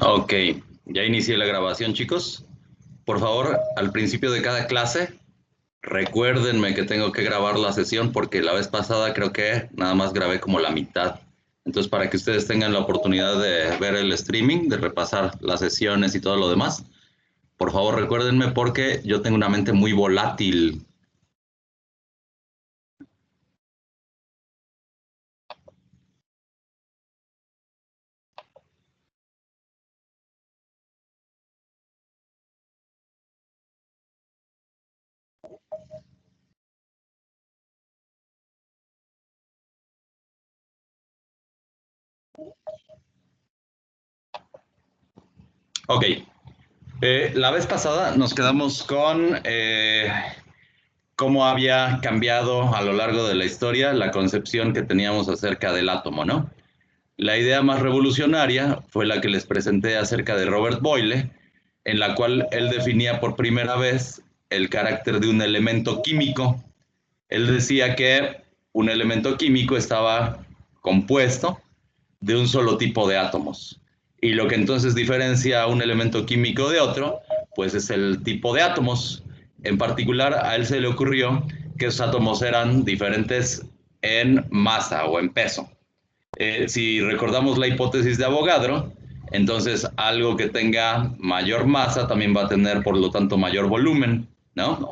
Ok, ya inicié la grabación, chicos. Por favor, al principio de cada clase, recuérdenme que tengo que grabar la sesión porque la vez pasada creo que nada más grabé como la mitad. Entonces, para que ustedes tengan la oportunidad de ver el streaming, de repasar las sesiones y todo lo demás, por favor recuérdenme porque yo tengo una mente muy volátil. Ok, la vez pasada nos quedamos con cómo había cambiado a lo largo de la historia la concepción que teníamos acerca del átomo, ¿no? La idea más revolucionaria fue la que les presenté acerca de Robert Boyle, en la cual él definía por primera vez el carácter de un elemento químico. Él decía que un elemento químico estaba compuesto de un solo tipo de átomos. Y lo que entonces diferencia a un elemento químico de otro, pues es el tipo de átomos. En particular, a él se le ocurrió que esos átomos eran diferentes en masa o en peso. Si recordamos la hipótesis de Avogadro, entonces algo que tenga mayor masa también va a tener, por lo tanto, mayor volumen, ¿no?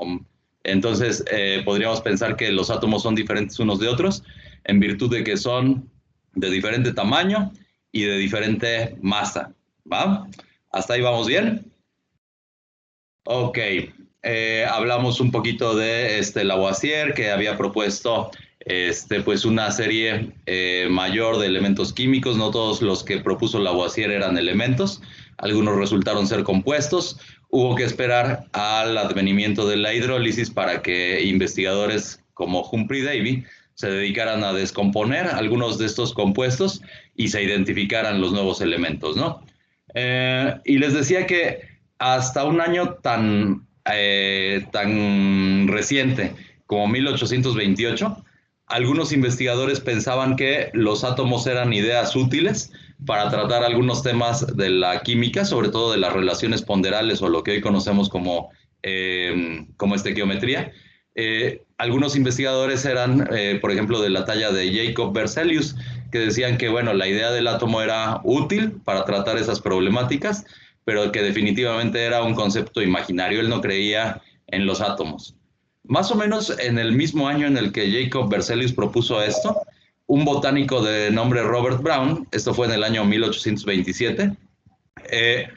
Entonces, podríamos pensar que los átomos son diferentes unos de otros en virtud de que son de diferente tamaño y de diferente masa, ¿va? ¿Hasta ahí vamos bien? Ok, hablamos un poquito de Lavoisier, que había propuesto pues una serie mayor de elementos químicos. No todos los que propuso Lavoisier eran elementos, algunos resultaron ser compuestos. Hubo que esperar al advenimiento de la hidrólisis para que investigadores como Humphrey Davy se dedicaran a descomponer algunos de estos compuestos y se identificaran los nuevos elementos, ¿no? Y les decía que hasta un año tan reciente como 1828, algunos investigadores pensaban que los átomos eran ideas útiles para tratar algunos temas de la química, sobre todo de las relaciones ponderales o lo que hoy conocemos como estequiometría. Algunos investigadores eran, por ejemplo, de la talla de Jacob Berzelius, que decían que, bueno, la idea del átomo era útil para tratar esas problemáticas, pero que definitivamente era un concepto imaginario. Él no creía en los átomos. Más o menos en el mismo año en el que Jacob Berzelius propuso esto, un botánico de nombre Robert Brown, esto fue en el año 1827, eh,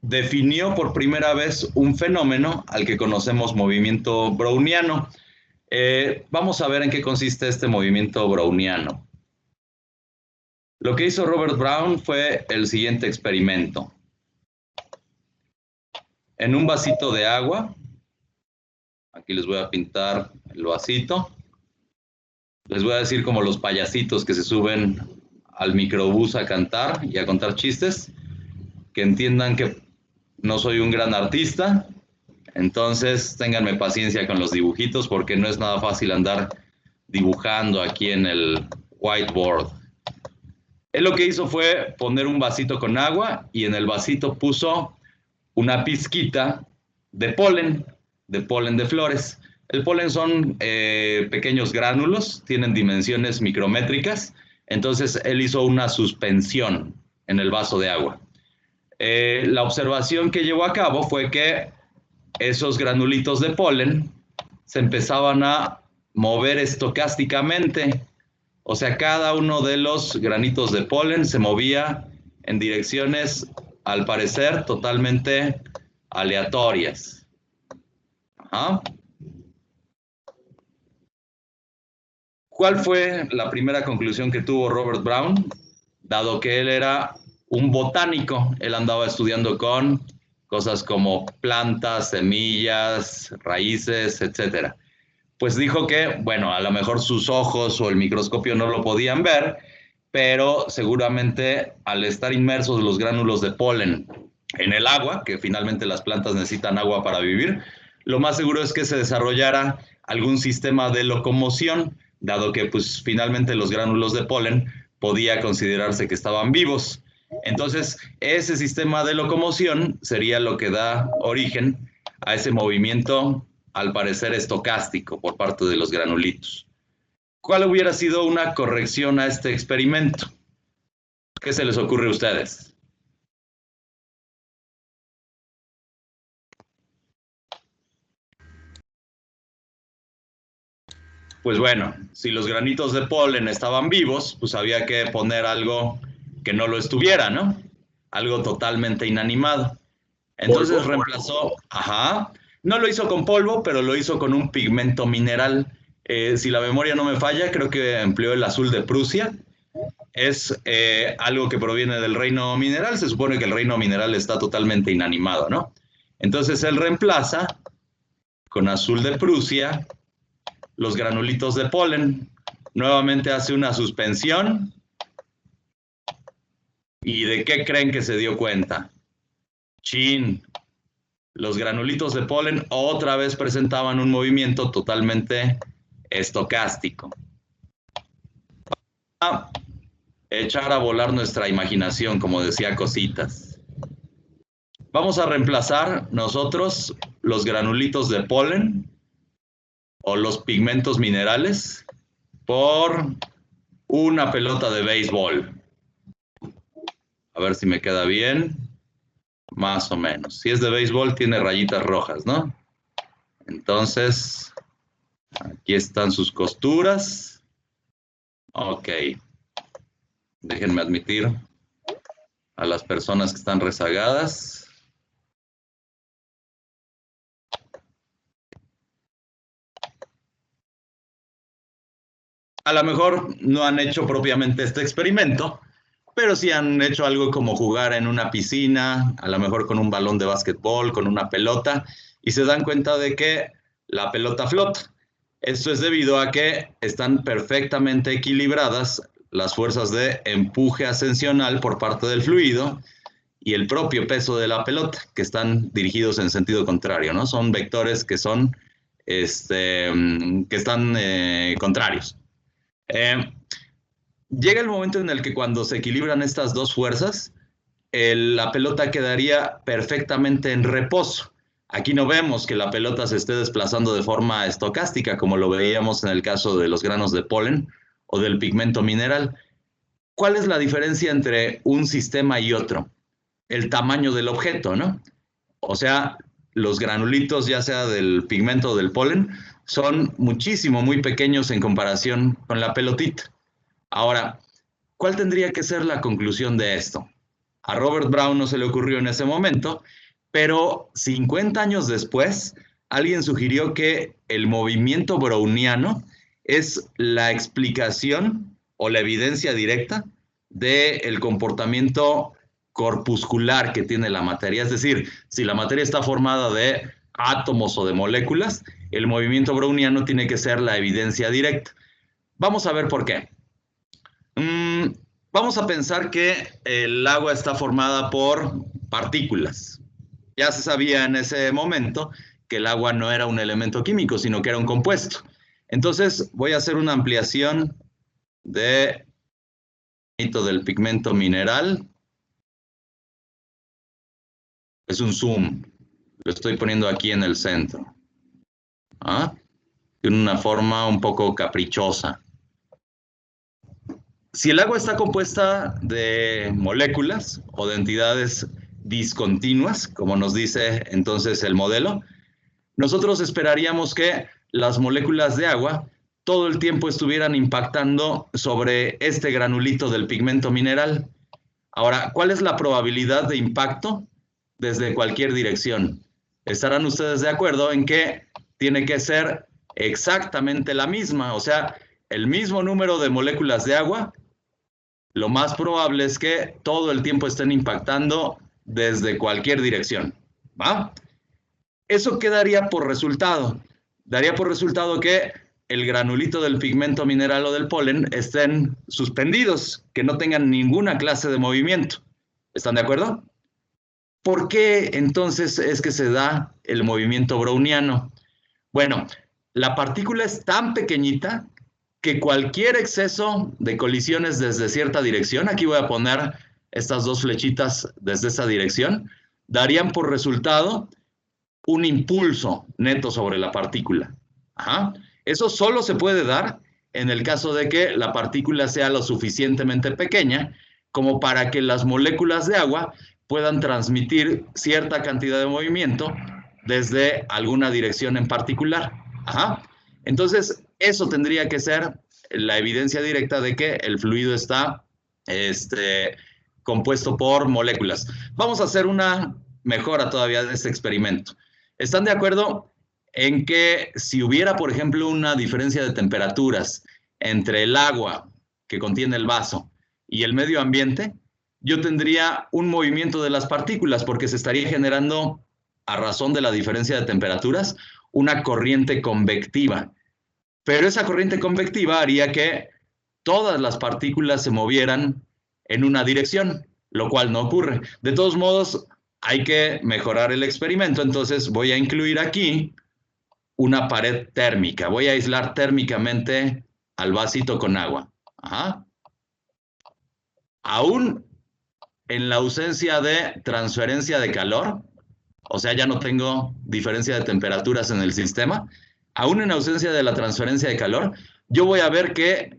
definió por primera vez un fenómeno al que conocemos movimiento browniano. Vamos a ver en qué consiste este movimiento browniano. Lo que hizo Robert Brown fue el siguiente experimento. En un vasito de agua, aquí les voy a pintar el vasito, les voy a decir como los payasitos que se suben al microbús a cantar y a contar chistes, que entiendan que no soy un gran artista, entonces ténganme paciencia con los dibujitos porque no es nada fácil andar dibujando aquí en el whiteboard. Él lo que hizo fue poner un vasito con agua y en el vasito puso una pizquita de polen de flores. El polen son pequeños gránulos, tienen dimensiones micrométricas, entonces él hizo una suspensión en el vaso de agua. La observación que llevó a cabo fue que esos granulitos de polen se empezaban a mover estocásticamente, o sea, cada uno de los granitos de polen se movía en direcciones, al parecer, totalmente aleatorias. Ajá. ¿Cuál fue la primera conclusión que tuvo Robert Brown? Dado que él era un botánico, él andaba estudiando con cosas como plantas, semillas, raíces, etcétera. Pues dijo que, bueno, a lo mejor sus ojos o el microscopio no lo podían ver, pero seguramente al estar inmersos los gránulos de polen en el agua, que finalmente las plantas necesitan agua para vivir, lo más seguro es que se desarrollara algún sistema de locomoción, dado que pues finalmente los gránulos de polen podía considerarse que estaban vivos. Entonces, ese sistema de locomoción sería lo que da origen a ese movimiento, al parecer estocástico, por parte de los granulitos. ¿Cuál hubiera sido una corrección a este experimento? ¿Qué se les ocurre a ustedes? Pues bueno, si los granitos de polen estaban vivos, pues había que poner algo que no lo estuviera, ¿no? Algo totalmente inanimado. Entonces ¿Polvo? reemplazó, ajá, no lo hizo con polvo, pero lo hizo con un pigmento mineral. Si la memoria no me falla, creo que empleó el azul de Prusia. Es algo que proviene del reino mineral. Se supone que el reino mineral está totalmente inanimado, ¿no? Entonces él reemplaza con azul de Prusia los granulitos de polen. Nuevamente hace una suspensión. ¿Y de qué creen que se dio cuenta? Chin, los granulitos de polen otra vez presentaban un movimiento totalmente estocástico. A echar a volar nuestra imaginación, como decía Cositas. Vamos a reemplazar nosotros los granulitos de polen o los pigmentos minerales por una pelota de béisbol. A ver si me queda bien. Más o menos. Si es de béisbol, tiene rayitas rojas, ¿no? Entonces, aquí están sus costuras. Ok. Déjenme admitir a las personas que están rezagadas. A lo mejor no han hecho propiamente este experimento, pero sí han hecho algo como jugar en una piscina, a lo mejor con un balón de básquetbol, con una pelota, y se dan cuenta de que la pelota flota. Esto es debido a que están perfectamente equilibradas las fuerzas de empuje ascensional por parte del fluido y el propio peso de la pelota, que están dirigidos en sentido contrario, ¿no? Son vectores que son, que están contrarios. Eh, Llega el momento en el que cuando se equilibran estas dos fuerzas, la pelota quedaría perfectamente en reposo. Aquí no vemos que la pelota se esté desplazando de forma estocástica, como lo veíamos en el caso de los granos de polen o del pigmento mineral. ¿Cuál es la diferencia entre un sistema y otro? El tamaño del objeto, ¿no? O sea, los granulitos, ya sea del pigmento o del polen, son muchísimo, muy pequeños en comparación con la pelotita. Ahora, ¿cuál tendría que ser la conclusión de esto? A Robert Brown no se le ocurrió en ese momento, pero 50 años después, alguien sugirió que el movimiento browniano es la explicación o la evidencia directa del comportamiento corpuscular que tiene la materia. Es decir, si la materia está formada de átomos o de moléculas, el movimiento browniano tiene que ser la evidencia directa. Vamos a ver por qué. Vamos a pensar que el agua está formada por partículas. Ya se sabía en ese momento que el agua no era un elemento químico, sino que era un compuesto. Entonces voy a hacer una ampliación del pigmento mineral. Es un zoom. Lo estoy poniendo aquí en el centro. ¿Ah? De una forma un poco caprichosa. Si el agua está compuesta de moléculas o de entidades discontinuas, como nos dice entonces el modelo, nosotros esperaríamos que las moléculas de agua todo el tiempo estuvieran impactando sobre este granulito del pigmento mineral. Ahora, ¿cuál es la probabilidad de impacto desde cualquier dirección? Estarán ustedes de acuerdo en que tiene que ser exactamente la misma, o sea, el mismo número de moléculas de agua. Lo más probable es que todo el tiempo estén impactando desde cualquier dirección, ¿va? Eso quedaría por resultado. Daría por resultado que el granulito del pigmento mineral o del polen estén suspendidos, que no tengan ninguna clase de movimiento. ¿Están de acuerdo? ¿Por qué entonces es que se da el movimiento browniano? Bueno, la partícula es tan pequeñita que cualquier exceso de colisiones desde cierta dirección, aquí voy a poner estas dos flechitas desde esa dirección, darían por resultado un impulso neto sobre la partícula. Ajá. Eso solo se puede dar en el caso de que la partícula sea lo suficientemente pequeña como para que las moléculas de agua puedan transmitir cierta cantidad de movimiento desde alguna dirección en particular. Ajá. Entonces, eso tendría que ser la evidencia directa de que el fluido está compuesto por moléculas. Vamos a hacer una mejora todavía de este experimento. ¿Están de acuerdo en que si hubiera, por ejemplo, una diferencia de temperaturas entre el agua que contiene el vaso y el medio ambiente, yo tendría un movimiento de las partículas porque se estaría generando, a razón de la diferencia de temperaturas, una corriente convectiva? Pero esa corriente convectiva haría que todas las partículas se movieran en una dirección, lo cual no ocurre. De todos modos, hay que mejorar el experimento, entonces voy a incluir aquí una pared térmica. Voy a aislar térmicamente al vasito con agua. Ajá. Aún en la ausencia de transferencia de calor, o sea, ya no tengo diferencia de temperaturas en el sistema, aún en ausencia de la transferencia de calor, yo voy a ver que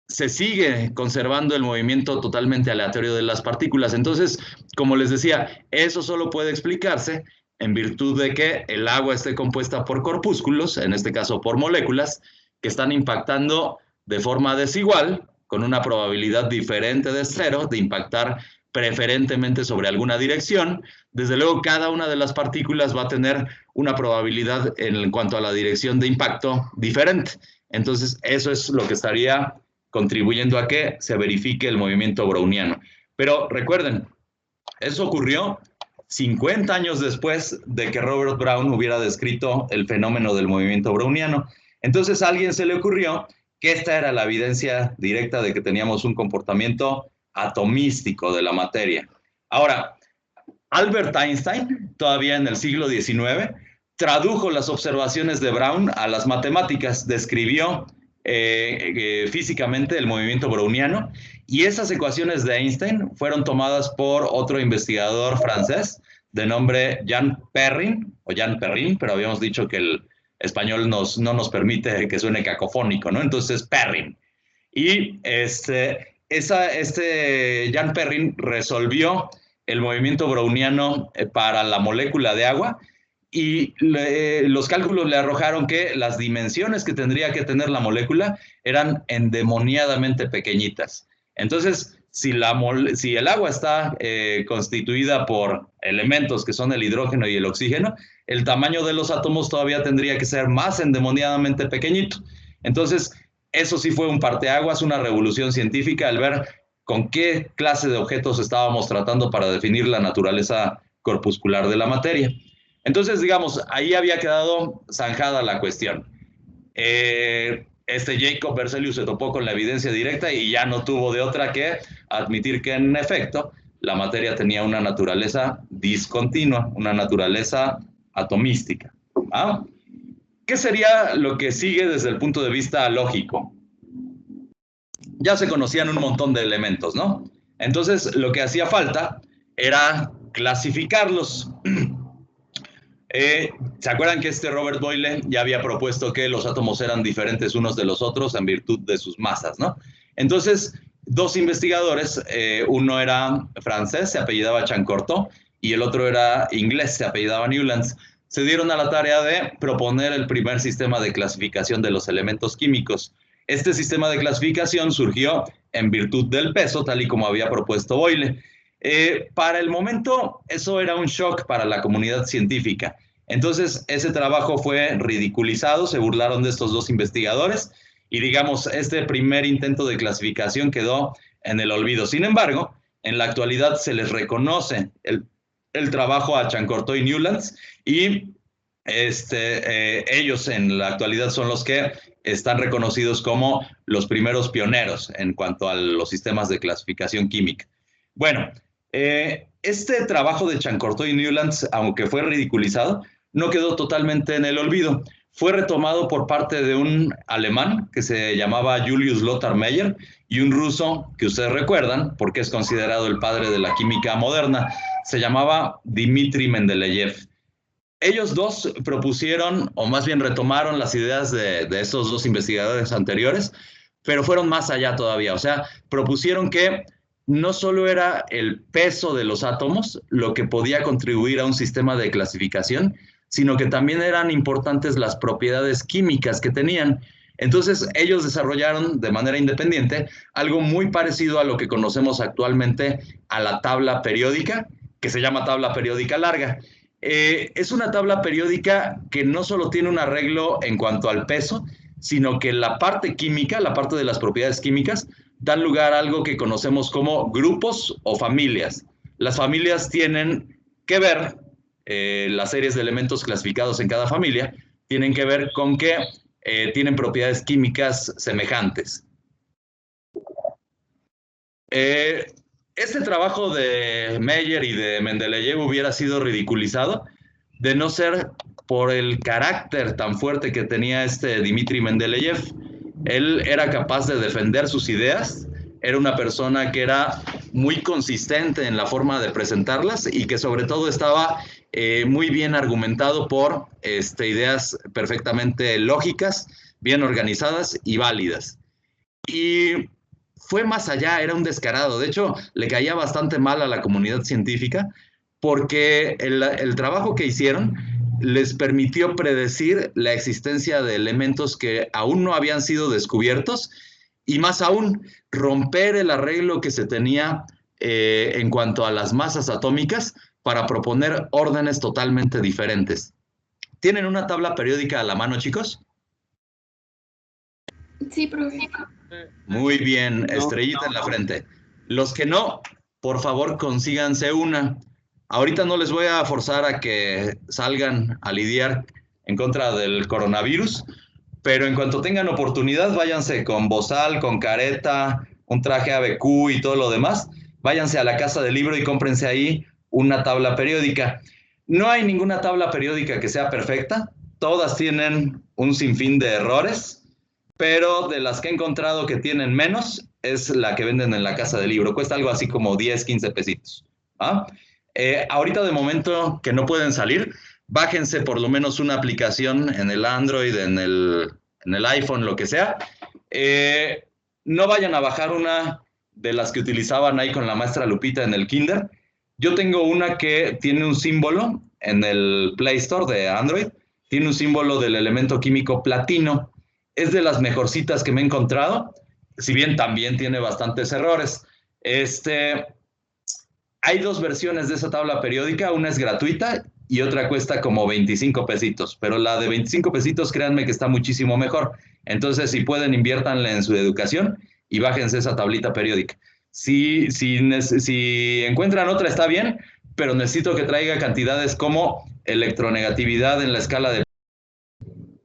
se sigue conservando el movimiento totalmente aleatorio de las partículas. Entonces, como les decía, eso solo puede explicarse en virtud de que el agua esté compuesta por corpúsculos, en este caso por moléculas, que están impactando de forma desigual, con una probabilidad diferente de cero, de impactar preferentemente sobre alguna dirección. Desde luego, cada una de las partículas va a tener una probabilidad en cuanto a la dirección de impacto diferente. Entonces, eso es lo que estaría contribuyendo a que se verifique el movimiento browniano. Pero recuerden, eso ocurrió 50 años después de que Robert Brown hubiera descrito el fenómeno del movimiento browniano. Entonces a alguien se le ocurrió que esta era la evidencia directa de que teníamos un comportamiento atomístico de la materia. Ahora, Albert Einstein, todavía en el siglo XIX, tradujo las observaciones de Brown a las matemáticas, describió físicamente el movimiento browniano, y esas ecuaciones de Einstein fueron tomadas por otro investigador francés de nombre Jean Perrin, o Jean Perrin, pero habíamos dicho que el español no nos permite que suene cacofónico, ¿no? Entonces, Perrin. Y Jean Perrin resolvió el movimiento browniano para la molécula de agua, y los cálculos le arrojaron que las dimensiones que tendría que tener la molécula eran endemoniadamente pequeñitas. Entonces, si el agua está constituida por elementos que son el hidrógeno y el oxígeno, el tamaño de los átomos todavía tendría que ser más endemoniadamente pequeñito. Entonces, eso sí fue un parteaguas, una revolución científica, al ver con qué clase de objetos estábamos tratando para definir la naturaleza corpuscular de la materia. Entonces, digamos, ahí había quedado zanjada la cuestión. Jacob Berzelius se topó con la evidencia directa y ya no tuvo de otra que admitir que, en efecto, la materia tenía una naturaleza discontinua, una naturaleza atomística. ¿Ah? ¿Qué sería lo que sigue desde el punto de vista lógico? Ya se conocían un montón de elementos, ¿no? Entonces, lo que hacía falta era clasificarlos. ¿Se acuerdan que Robert Boyle ya había propuesto que los átomos eran diferentes unos de los otros en virtud de sus masas, ¿no? Entonces, dos investigadores, uno era francés, se apellidaba Chancortot, y el otro era inglés, se apellidaba Newlands, se dieron a la tarea de proponer el primer sistema de clasificación de los elementos químicos. Este sistema de clasificación surgió en virtud del peso, tal y como había propuesto Boyle. Para el momento, eso era un shock para la comunidad científica. Entonces, ese trabajo fue ridiculizado, se burlaron de estos dos investigadores, y digamos, este primer intento de clasificación quedó en el olvido. Sin embargo, en la actualidad se les reconoce el trabajo a Chancortot y Newlands, y ellos en la actualidad son los que están reconocidos como los primeros pioneros en cuanto a los sistemas de clasificación química. Bueno, Este trabajo de Chancorto y Newlands, aunque fue ridiculizado, no quedó totalmente en el olvido. Fue retomado por parte de un alemán que se llamaba Julius Lothar Meyer y un ruso que ustedes recuerdan porque es considerado el padre de la química moderna, se llamaba Dmitri Mendeleev. Ellos dos propusieron, o más bien retomaron las ideas de estos dos investigadores anteriores, pero fueron más allá todavía. O sea, propusieron que no solo era el peso de los átomos lo que podía contribuir a un sistema de clasificación, sino que también eran importantes las propiedades químicas que tenían. Entonces, ellos desarrollaron de manera independiente algo muy parecido a lo que conocemos actualmente a la tabla periódica, que se llama tabla periódica larga. Es una tabla periódica que no solo tiene un arreglo en cuanto al peso, sino que la parte química, la parte de las propiedades químicas, dan lugar a algo que conocemos como grupos o familias. Las familias tienen que ver, las series de elementos clasificados en cada familia, tienen que ver con que tienen propiedades químicas semejantes. Este trabajo de Meyer y de Mendeleev hubiera sido ridiculizado de no ser por el carácter tan fuerte que tenía este Dmitri Mendeleev. Él era capaz de defender sus ideas, era una persona que era muy consistente en la forma de presentarlas y que sobre todo estaba muy bien argumentado por ideas perfectamente lógicas, bien organizadas y válidas. Y fue más allá, era un descarado. De hecho, le caía bastante mal a la comunidad científica porque el trabajo que hicieron les permitió predecir la existencia de elementos que aún no habían sido descubiertos y más aún romper el arreglo que se tenía en cuanto a las masas atómicas para proponer órdenes totalmente diferentes. ¿Tienen una tabla periódica a la mano, chicos? Sí, profe. Muy bien, estrellita en la frente. Los que no, por favor, consíganse una. Ahorita no les voy a forzar a que salgan a lidiar en contra del coronavirus, pero en cuanto tengan oportunidad, váyanse con bozal, con careta, un traje ABQ y todo lo demás. Váyanse a la casa del libro y cómprense ahí una tabla periódica. No hay ninguna tabla periódica que sea perfecta. Todas tienen un sinfín de errores, pero de las que he encontrado que tienen menos, es la que venden en la casa del libro. Cuesta algo así como 10, 15 pesitos. ¿Ah? Ahorita de momento que no pueden salir, bájense por lo menos una aplicación en el Android, en el iPhone, lo que sea. No vayan a bajar una de las que utilizaban ahí con la maestra Lupita en el Kinder. Yo tengo una que tiene un símbolo en el Play Store de Android, tiene un símbolo del elemento químico platino. Es de las mejorcitas que me he encontrado, si bien también tiene bastantes errores. Hay dos versiones de esa tabla periódica, una es gratuita y otra cuesta como 25 pesitos, pero la de 25 pesitos, créanme que está muchísimo mejor. Entonces, si pueden, inviértanle en su educación y bájense esa tablita periódica. Si encuentran otra, está bien, pero necesito que traiga cantidades como electronegatividad en la escala de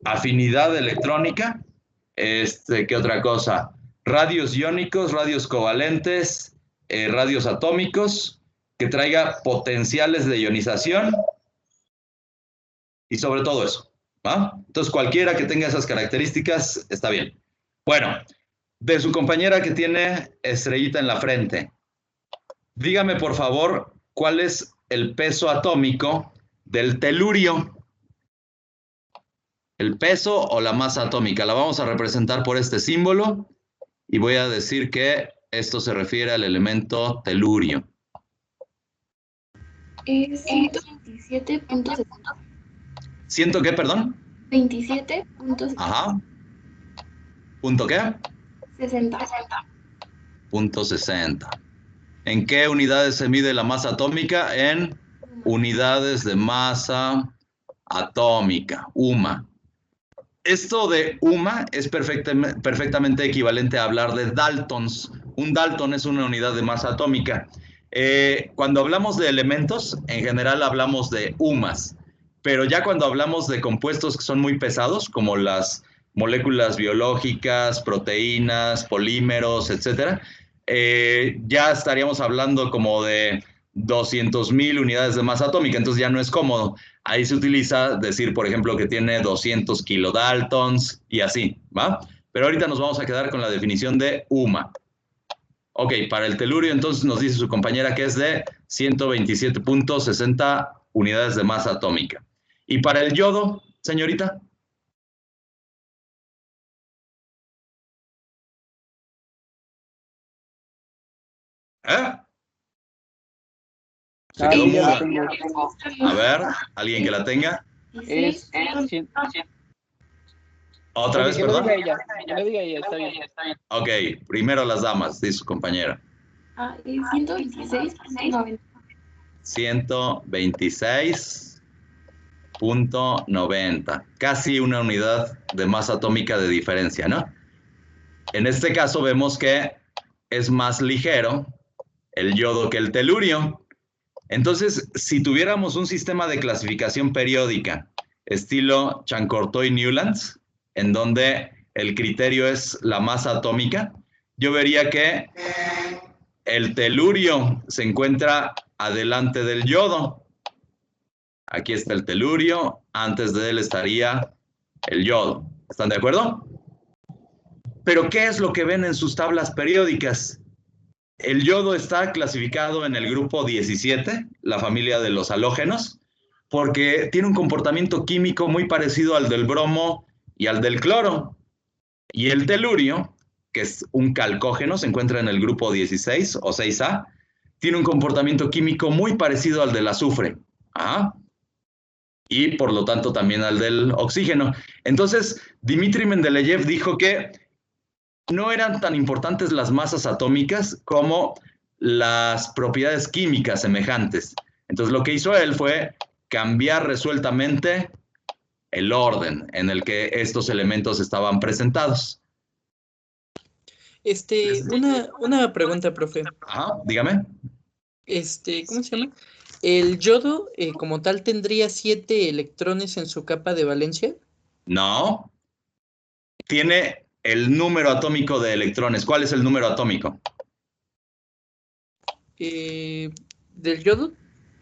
afinidad electrónica, ¿qué otra cosa? Radios iónicos, radios covalentes, radios atómicos, que traiga potenciales de ionización y sobre todo eso. ¿Va? Entonces, cualquiera que tenga esas características está bien. Bueno, de su compañera que tiene estrellita en la frente, dígame por favor cuál es el peso atómico del telurio. El peso o la masa atómica. La vamos a representar por este símbolo y voy a decir que esto se refiere al elemento telurio. Es 127.60. ¿Ciento qué, perdón? 27.60. Ajá. ¿Punto qué? 60. Punto 60. ¿En qué unidades se mide la masa atómica? En unidades de masa atómica, UMA. Esto de UMA es perfectamente equivalente a hablar de daltons. Un dalton es una unidad de masa atómica. Cuando hablamos de elementos, en general hablamos de UMAs, pero ya cuando hablamos de compuestos que son muy pesados, como las moléculas biológicas, proteínas, polímeros, etcétera, ya estaríamos hablando como de 200,000 unidades de masa atómica, entonces ya no es cómodo. Ahí se utiliza decir, por ejemplo, que tiene 200 kilodaltons y así, ¿va? Pero ahorita nos vamos a quedar con la definición de UMA. Ok, para el telurio entonces nos dice su compañera que es de 127.60 unidades de masa atómica. ¿Y para el yodo, señorita? ¿Eh? Se quedó Sí, ya la muda. tengo. A ver, alguien que la tenga. Es 100. Otra vez, Que lo perdón. diga ella. Que lo diga ella, está bien. Ok, primero las damas, dice su compañera. Es 126.90. 126.90. Casi una unidad de masa atómica de diferencia, ¿no? En este caso vemos que es más ligero el yodo que el telurio. Entonces, si tuviéramos un sistema de clasificación periódica estilo Chancortoy-Newlands, en donde el criterio es la masa atómica, yo vería que el telurio se encuentra adelante del yodo. Aquí está el telurio, antes de él estaría el yodo. ¿Están de acuerdo? Pero ¿qué es lo que ven en sus tablas periódicas? El yodo está clasificado en el grupo 17, la familia de los halógenos, porque tiene un comportamiento químico muy parecido al del bromo y al del cloro. Y el telurio, que es un calcógeno, se encuentra en el grupo 16 o 6A, tiene un comportamiento químico muy parecido al del azufre. ¿Ah? Y por lo tanto también al del oxígeno. Entonces, Dmitry Mendeleev dijo que no eran tan importantes las masas atómicas como las propiedades químicas semejantes. Entonces lo que hizo él fue cambiar resueltamente el orden en el que estos elementos estaban presentados. Una pregunta, profe. Ajá, dígame. ¿Cómo se llama? ¿El yodo como tal tendría 7 electrones en su capa de valencia? No. Tiene el número atómico de electrones. ¿Cuál es el número atómico? ¿Del yodo?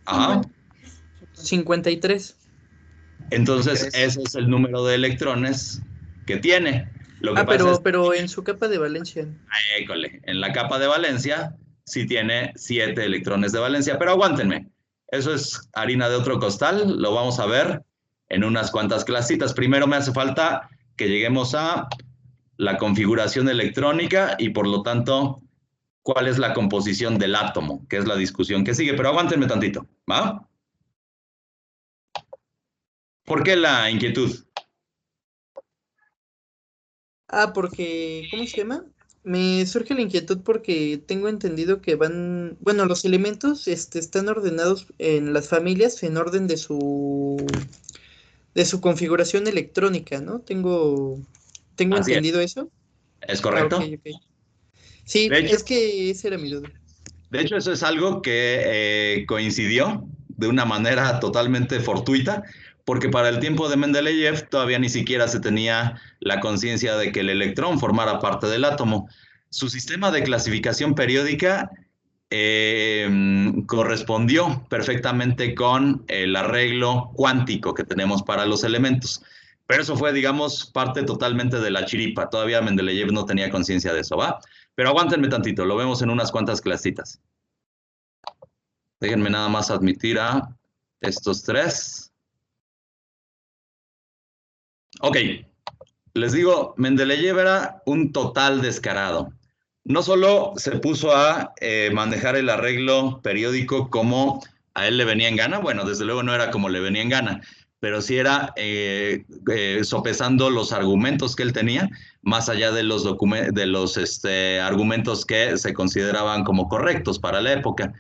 Ajá. 53. Entonces, ese es el número de electrones que tiene. Lo que pasa pero en su capa de valencia. École, en la capa de valencia sí tiene 7 electrones de valencia, pero aguántenme. Eso es harina de otro costal, lo vamos a ver en unas cuantas clasitas. Primero me hace falta que lleguemos a la configuración electrónica y por lo tanto, cuál es la composición del átomo, que es la discusión que sigue, pero aguántenme tantito, ¿va? ¿Por qué la inquietud? Porque, ¿cómo se llama? Me surge la inquietud porque tengo entendido que bueno, los elementos están ordenados en las familias en orden de su configuración electrónica, ¿no? Tengo Así entendido eso. ¿Es correcto? Ok. Sí, De hecho, es que esa era mi duda. De hecho, eso es algo que coincidió de una manera totalmente fortuita, porque para el tiempo de Mendeleev todavía ni siquiera se tenía la conciencia de que el electrón formara parte del átomo. Su sistema de clasificación periódica correspondió perfectamente con el arreglo cuántico que tenemos para los elementos. Pero eso fue, digamos, parte totalmente de la chiripa. Todavía Mendeleev no tenía conciencia de eso, ¿va? Pero aguántenme tantito, lo vemos en unas cuantas clasitas. Déjenme nada más admitir a estos tres. Ok, les digo, Mendeleev era un total descarado. No solo se puso a manejar el arreglo periódico como a él le venía en gana, bueno, desde luego no era como le venía en gana, pero sí era sopesando los argumentos que él tenía, más allá de los argumentos que se consideraban como correctos para la época.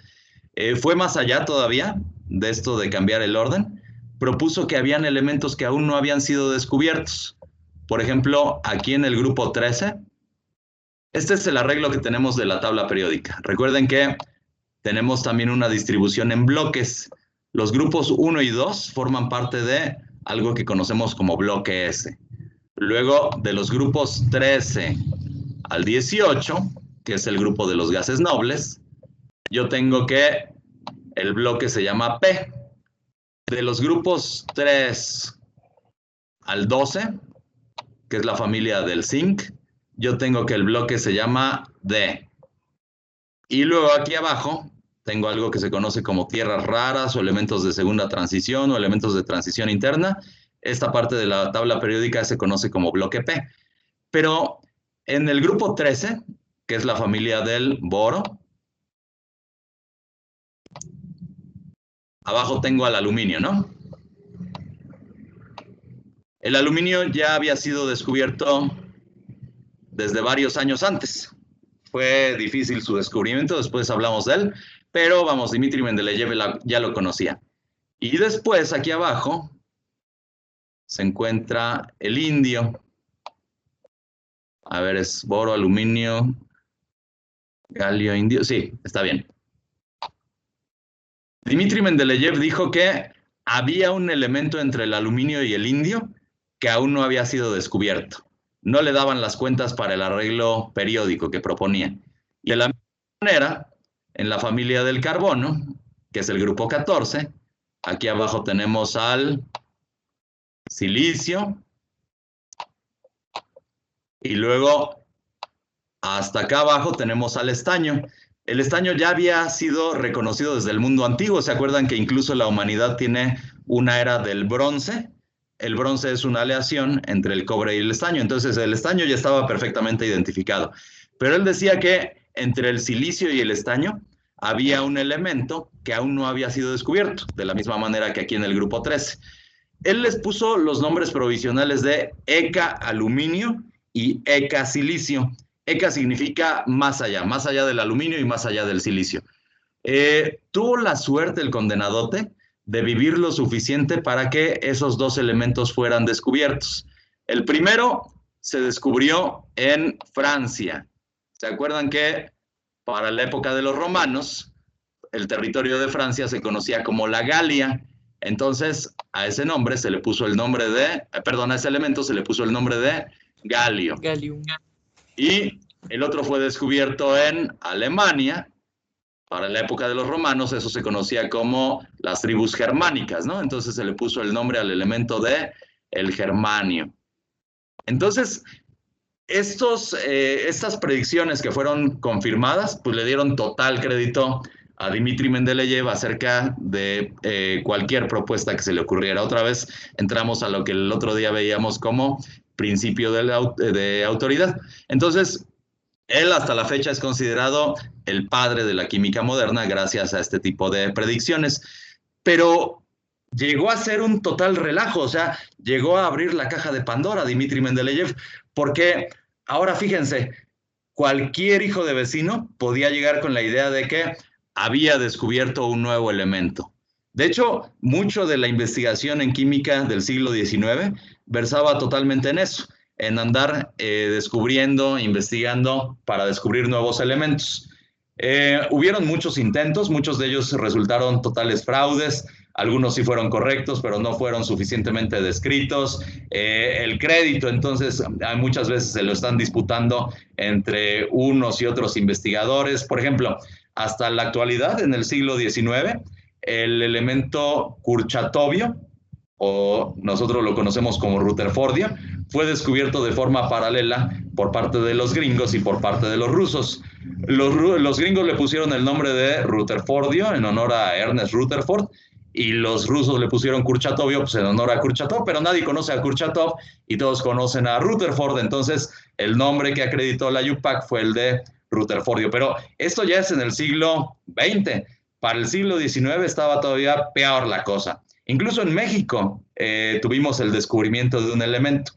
Fue más allá todavía de esto de cambiar el orden. Propuso que habían elementos que aún no habían sido descubiertos. Por ejemplo, aquí en el grupo 13, este es el arreglo que tenemos de la tabla periódica. Recuerden que tenemos también una distribución en bloques. Los grupos 1 y 2 forman parte de algo que conocemos como bloque S. Luego, de los grupos 13 al 18, que es el grupo de los gases nobles, yo tengo que el bloque se llama P. De los grupos 3 al 12, que es la familia del zinc, yo tengo que el bloque se llama D. Y luego aquí abajo tengo algo que se conoce como tierras raras o elementos de segunda transición o elementos de transición interna. Esta parte de la tabla periódica se conoce como bloque P. Pero en el grupo 13, que es la familia del boro, abajo tengo al aluminio, ¿no? El aluminio ya había sido descubierto desde varios años antes. Fue difícil su descubrimiento, después hablamos de él, pero vamos, Dmitri Mendeleev ya lo conocía. Y después, aquí abajo, se encuentra el indio. A ver, es boro, aluminio, galio, indio. Sí, está bien. Dmitri Mendeleev dijo que había un elemento entre el aluminio y el indio que aún no había sido descubierto. No le daban las cuentas para el arreglo periódico que proponía. Y de la misma manera, en la familia del carbono, que es el grupo 14, aquí abajo tenemos al silicio, y luego hasta acá abajo tenemos al estaño. El estaño ya había sido reconocido desde el mundo antiguo. ¿Se acuerdan que incluso la humanidad tiene una era del bronce? El bronce es una aleación entre el cobre y el estaño. Entonces el estaño ya estaba perfectamente identificado. Pero él decía que entre el silicio y el estaño había un elemento que aún no había sido descubierto, de la misma manera que aquí en el grupo 13. Él les puso los nombres provisionales de ECA aluminio y ECA silicio. ECA significa más allá del aluminio y más allá del silicio. Tuvo la suerte el condenadote de vivir lo suficiente para que esos dos elementos fueran descubiertos. El primero se descubrió en Francia. ¿Se acuerdan que para la época de los romanos, el territorio de Francia se conocía como la Galia? Entonces, a ese nombre se le puso el nombre de, a ese elemento se le puso el nombre de galio. Gallium. Y el otro fue descubierto en Alemania. Para la época de los romanos, eso se conocía como las tribus germánicas, ¿no? Entonces se le puso el nombre al elemento de el germanio. Entonces, estas predicciones que fueron confirmadas, pues le dieron total crédito a Dmitri Mendeleev acerca de cualquier propuesta que se le ocurriera. Otra vez entramos a lo que el otro día veíamos como principio de autoridad. Entonces, él hasta la fecha es considerado el padre de la química moderna gracias a este tipo de predicciones. Pero llegó a ser un total relajo, o sea, llegó a abrir la caja de Pandora Dmitri Mendeleev, porque ahora fíjense, cualquier hijo de vecino podía llegar con la idea de que había descubierto un nuevo elemento. De hecho, mucho de la investigación en química del siglo XIX versaba totalmente en eso, en andar descubriendo, investigando para descubrir nuevos elementos. Hubieron muchos intentos, muchos de ellos resultaron totales fraudes, algunos sí fueron correctos, pero no fueron suficientemente descritos. El crédito, entonces, muchas veces se lo están disputando entre unos y otros investigadores. Por ejemplo, hasta la actualidad, en el siglo XIX, el elemento kurchatovio, o nosotros lo conocemos como rutherfordio, fue descubierto de forma paralela por parte de los gringos y por parte de los rusos. Los gringos le pusieron el nombre de rutherfordio en honor a Ernest Rutherford, y los rusos le pusieron Kurchatovio pues en honor a Kurchatov, pero nadie conoce a Kurchatov y todos conocen a Rutherford. Entonces el nombre que acreditó la UPAC fue el de Rutherfordio. Pero esto ya es en el siglo XX. Para el siglo XIX estaba todavía peor la cosa. Incluso en México tuvimos el descubrimiento de un elemento.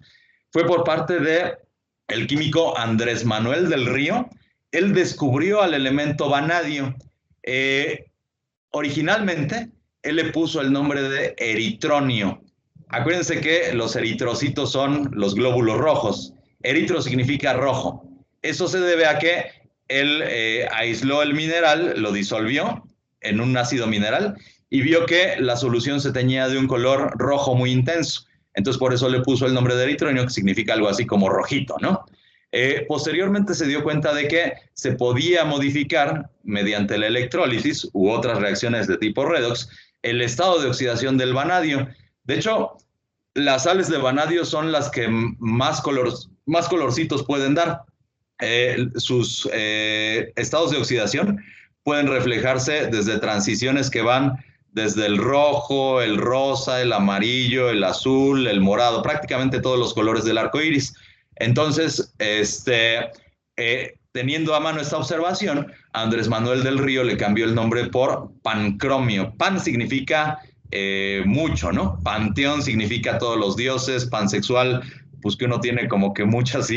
Fue por parte del químico Andrés Manuel del Río. Él descubrió al elemento vanadio. Originalmente, él le puso el nombre de eritronio. Acuérdense que los eritrocitos son los glóbulos rojos. Eritro significa rojo. Eso se debe a que él aisló el mineral, lo disolvió en un ácido mineral y vio que la solución se teñía de un color rojo muy intenso. Entonces por eso le puso el nombre de eritronio, que significa algo así como rojito, ¿no? Posteriormente se dio cuenta de que se podía modificar mediante la electrólisis u otras reacciones de tipo redox el estado de oxidación del vanadio. De hecho, las sales de vanadio son las que más colorcitos pueden dar. Sus estados de oxidación pueden reflejarse desde transiciones que van desde el rojo, el rosa, el amarillo, el azul, el morado, prácticamente todos los colores del arco iris. Entonces, teniendo a mano esta observación, Andrés Manuel del Río le cambió el nombre por pancromio. Pan significa mucho, ¿no? Panteón significa todos los dioses, pansexual, pues que uno tiene como que muchas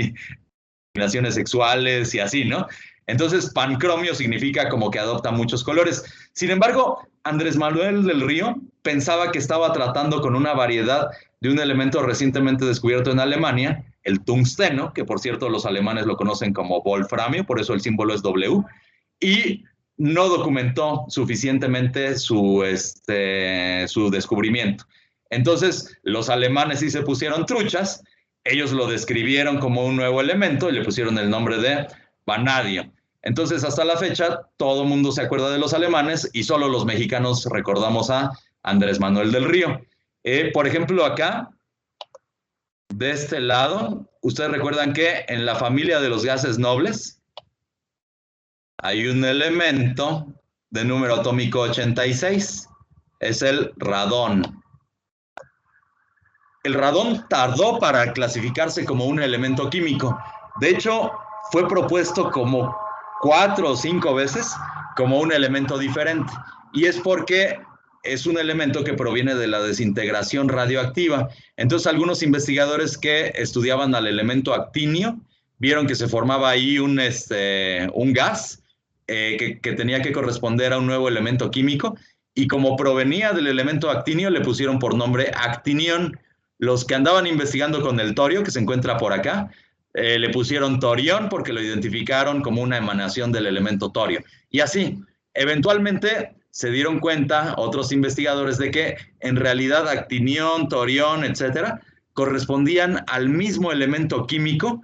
combinaciones sexuales y así, ¿no? Entonces, pancromio significa como que adopta muchos colores. Sin embargo, Andrés Manuel del Río pensaba que estaba tratando con una variedad de un elemento recientemente descubierto en Alemania, el tungsteno, que por cierto los alemanes lo conocen como wolframio, por eso el símbolo es W, y no documentó suficientemente su descubrimiento. Entonces, los alemanes sí se pusieron truchas, ellos lo describieron como un nuevo elemento y le pusieron el nombre de vanadio. Entonces, hasta la fecha, todo el mundo se acuerda de los alemanes y solo los mexicanos recordamos a Andrés Manuel del Río. Por ejemplo, acá, de este lado, ustedes recuerdan que en la familia de los gases nobles hay un elemento de número atómico 86, es el radón. El radón tardó para clasificarse como un elemento químico. De hecho, fue propuesto como 4 o 5 veces como un elemento diferente. Y es porque es un elemento que proviene de la desintegración radioactiva. Entonces, algunos investigadores que estudiaban al elemento actinio vieron que se formaba ahí un gas que tenía que corresponder a un nuevo elemento químico. Y como provenía del elemento actinio, le pusieron por nombre actinión. Los que andaban investigando con el torio, que se encuentra por acá, le pusieron torión porque lo identificaron como una emanación del elemento torio. Y así, eventualmente se dieron cuenta otros investigadores de que en realidad actinión, torión, etcétera, correspondían al mismo elemento químico,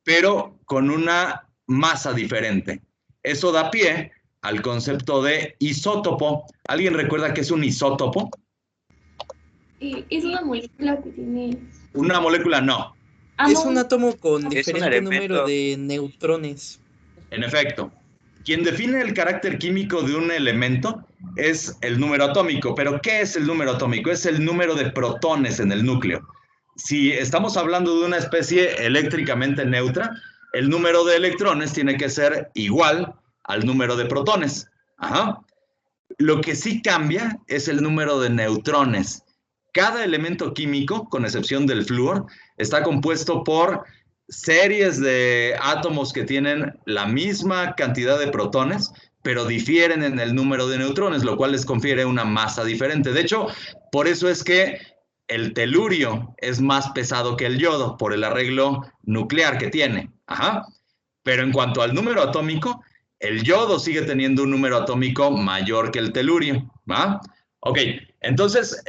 pero con una masa diferente. Eso da pie al concepto de isótopo. ¿Alguien recuerda qué es un isótopo? Es una molécula que tiene... Una molécula no. Es no. un átomo con Es un diferente número elemento. de neutrones. En efecto, quien define el carácter químico de un elemento es el número atómico. ¿Pero qué es el número atómico? Es el número de protones en el núcleo. Si estamos hablando de una especie eléctricamente neutra, el número de electrones tiene que ser igual al número de protones. Ajá. Lo que sí cambia es el número de neutrones. Cada elemento químico, con excepción del flúor, está compuesto por series de átomos que tienen la misma cantidad de protones, pero difieren en el número de neutrones, lo cual les confiere una masa diferente. De hecho, por eso es que el telurio es más pesado que el yodo, por el arreglo nuclear que tiene. Ajá. Pero en cuanto al número atómico, el yodo sigue teniendo un número atómico mayor que el telurio. ¿Va? Ok, entonces,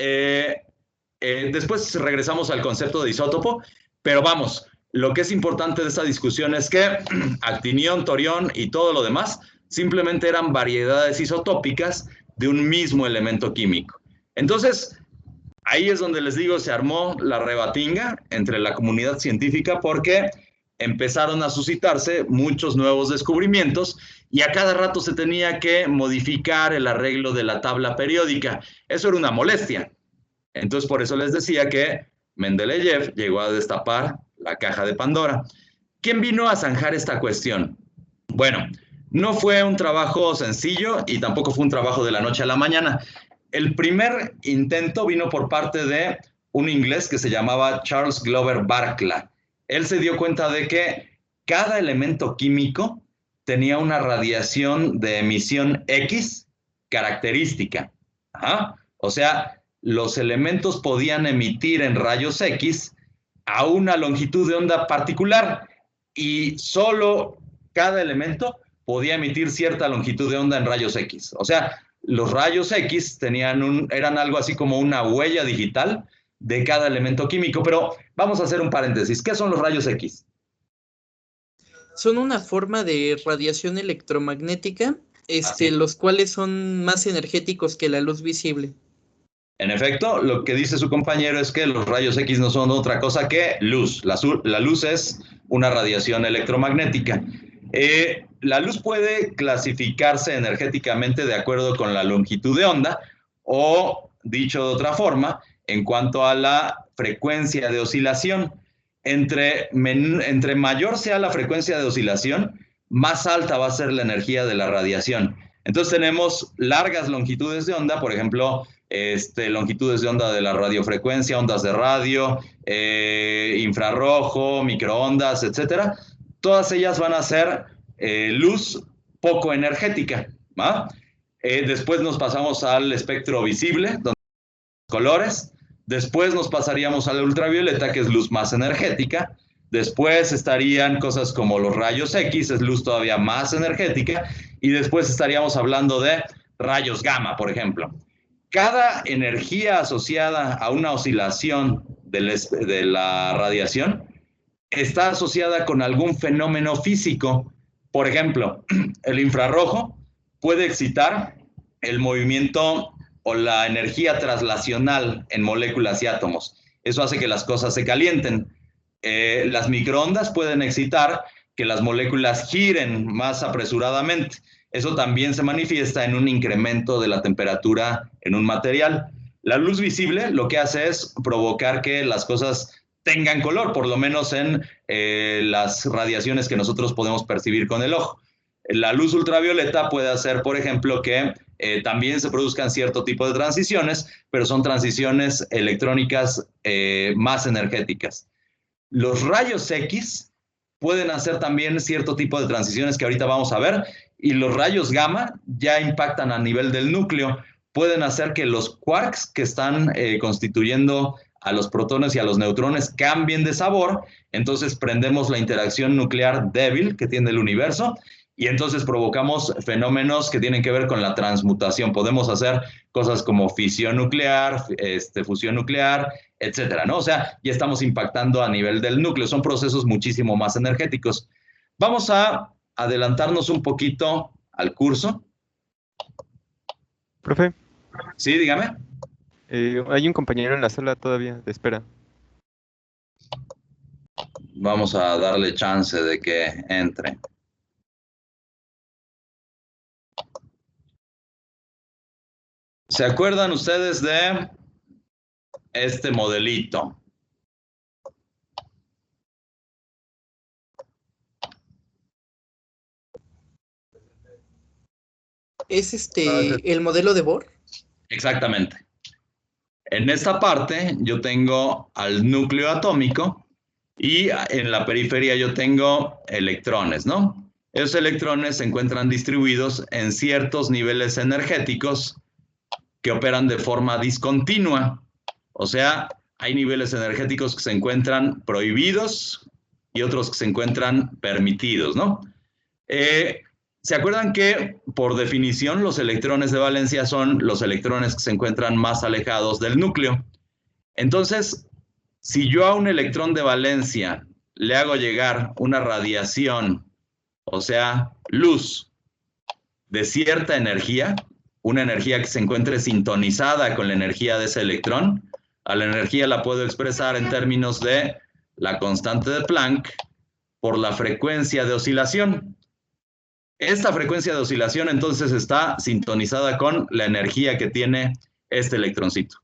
después regresamos al concepto de isótopo, pero vamos, lo que es importante de esta discusión es que actinión, torión y todo lo demás simplemente eran variedades isotópicas de un mismo elemento químico. Entonces, ahí es donde les digo, se armó la rebatinga entre la comunidad científica porque empezaron a suscitarse muchos nuevos descubrimientos y a cada rato se tenía que modificar el arreglo de la tabla periódica. Eso era una molestia. Entonces, por eso les decía que Mendeleev llegó a destapar la caja de Pandora. ¿Quién vino a zanjar esta cuestión? Bueno, no fue un trabajo sencillo y tampoco fue un trabajo de la noche a la mañana. El primer intento vino por parte de un inglés que se llamaba Charles Glover Barkla. Él se dio cuenta de que cada elemento químico tenía una radiación de emisión X característica. Ajá. O sea, los elementos podían emitir en rayos X a una longitud de onda particular y solo cada elemento podía emitir cierta longitud de onda en rayos X. O sea, los rayos X eran algo así como una huella digital de cada elemento químico. Pero vamos a hacer un paréntesis. ¿Qué son los rayos X? son una forma de radiación electromagnética, Así es. los cuales son más energéticos que la luz visible. En efecto, lo que dice su compañero es que los rayos X no son otra cosa que luz. La luz es una radiación electromagnética. La luz puede clasificarse energéticamente de acuerdo con la longitud de onda o, dicho de otra forma, en cuanto a la frecuencia de oscilación. Entre mayor sea la frecuencia de oscilación, más alta va a ser la energía de la radiación. Entonces tenemos largas longitudes de onda, por ejemplo, longitudes de onda de la radiofrecuencia, ondas de radio, infrarrojo, microondas, etcétera. Todas ellas van a ser luz poco energética, ¿va? Después nos pasamos al espectro visible, donde colores. Después nos pasaríamos a la ultravioleta, que es luz más energética. Después estarían cosas como los rayos X, es luz todavía más energética. Y después estaríamos hablando de rayos gamma, por ejemplo. Cada energía asociada a una oscilación de la radiación está asociada con algún fenómeno físico. Por ejemplo, el infrarrojo puede excitar el movimiento o la energía traslacional en moléculas y átomos. Eso hace que las cosas se calienten. Las microondas pueden excitar que las moléculas giren más apresuradamente. Eso también se manifiesta en un incremento de la temperatura en un material. La luz visible lo que hace es provocar que las cosas tengan color, por lo menos en las radiaciones que nosotros podemos percibir con el ojo. La luz ultravioleta puede hacer, por ejemplo, que también se produzcan cierto tipo de transiciones, pero son transiciones electrónicas más energéticas. Los rayos X pueden hacer también cierto tipo de transiciones que ahorita vamos a ver, y los rayos gamma ya impactan a nivel del núcleo. Pueden hacer que los quarks que están constituyendo a los protones y a los neutrones cambien de sabor, entonces prendemos la interacción nuclear débil que tiene el universo, y entonces provocamos fenómenos que tienen que ver con la transmutación. Podemos hacer cosas como fisión nuclear, fusión nuclear, etcétera, ¿no? O sea, ya estamos impactando a nivel del núcleo. Son procesos muchísimo más energéticos. Vamos a adelantarnos un poquito al curso. Profe, Sí, dígame. hay un compañero en la sala todavía de espera. Vamos a darle chance de que entre. ¿Se acuerdan ustedes de este modelito? ¿Es el modelo de Bohr? Exactamente. En esta parte yo tengo al núcleo atómico y en la periferia yo tengo electrones, ¿no? Esos electrones se encuentran distribuidos en ciertos niveles energéticos que operan de forma discontinua. O sea, hay niveles energéticos que se encuentran prohibidos y otros que se encuentran permitidos, ¿no? ¿Se acuerdan que, por definición, los electrones de valencia son los electrones que se encuentran más alejados del núcleo? Entonces, si yo a un electrón de valencia le hago llegar una radiación, o sea, luz, de cierta energía, una energía que se encuentre sintonizada con la energía de ese electrón, a la energía la puedo expresar en términos de la constante de Planck por la frecuencia de oscilación. Esta frecuencia de oscilación entonces está sintonizada con la energía que tiene este electroncito.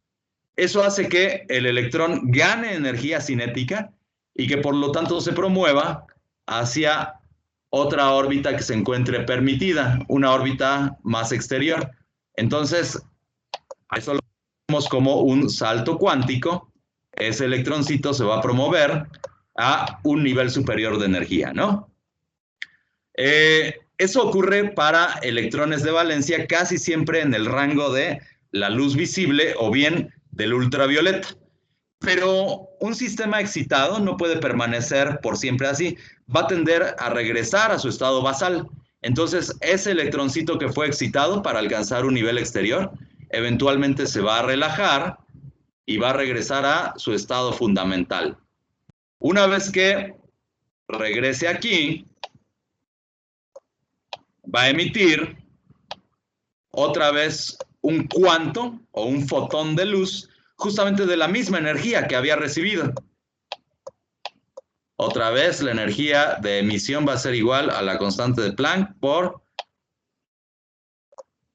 Eso hace que el electrón gane energía cinética y que por lo tanto se promueva hacia otra órbita que se encuentre permitida, una órbita más exterior. Entonces, eso lo vemos como un salto cuántico. Ese electroncito se va a promover a un nivel superior de energía, ¿no? Eso ocurre para electrones de valencia casi siempre en el rango de la luz visible o bien del ultravioleta. Pero un sistema excitado no puede permanecer por siempre así. Va a tender a regresar a su estado basal. Entonces, ese electroncito que fue excitado para alcanzar un nivel exterior, eventualmente se va a relajar y va a regresar a su estado fundamental. Una vez que regrese aquí, va a emitir otra vez un cuanto o un fotón de luz justamente de la misma energía que había recibido. Otra vez la energía de emisión va a ser igual a la constante de Planck por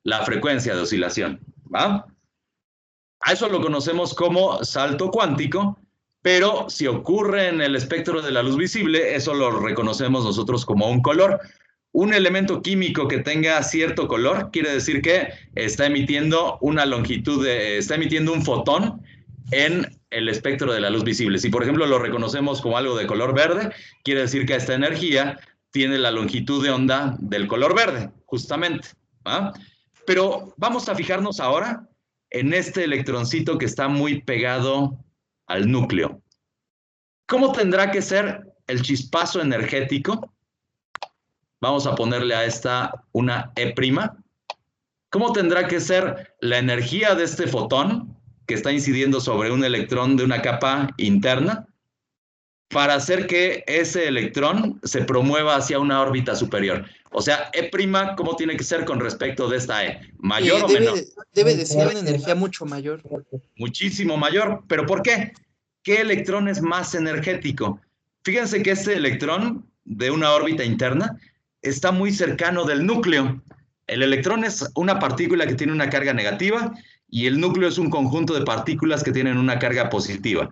la frecuencia de oscilación, ¿va? A eso lo conocemos como salto cuántico, pero si ocurre en el espectro de la luz visible, eso lo reconocemos nosotros como un color. Un elemento químico que tenga cierto color quiere decir que está emitiendo una longitud, está emitiendo un fotón en el espectro de la luz visible. Si por ejemplo lo reconocemos como algo de color verde, quiere decir que esta energía tiene la longitud de onda del color verde, justamente, ¿va? Pero vamos a fijarnos ahora en este electroncito que está muy pegado al núcleo. ¿Cómo tendrá que ser el chispazo energético? Vamos a ponerle a esta una E'. ¿Cómo tendrá que ser la energía de este fotón que está incidiendo sobre un electrón de una capa interna para hacer que ese electrón se promueva hacia una órbita superior? O sea, E', ¿cómo tiene que ser con respecto de esta E? ¿Mayor o menor? Debe de ser una energía mucho mayor. Muchísimo mayor. ¿Pero por qué? ¿Qué electrón es más energético? Fíjense que este electrón de una órbita interna está muy cercano del núcleo. El electrón es una partícula que tiene una carga negativa y el núcleo es un conjunto de partículas que tienen una carga positiva.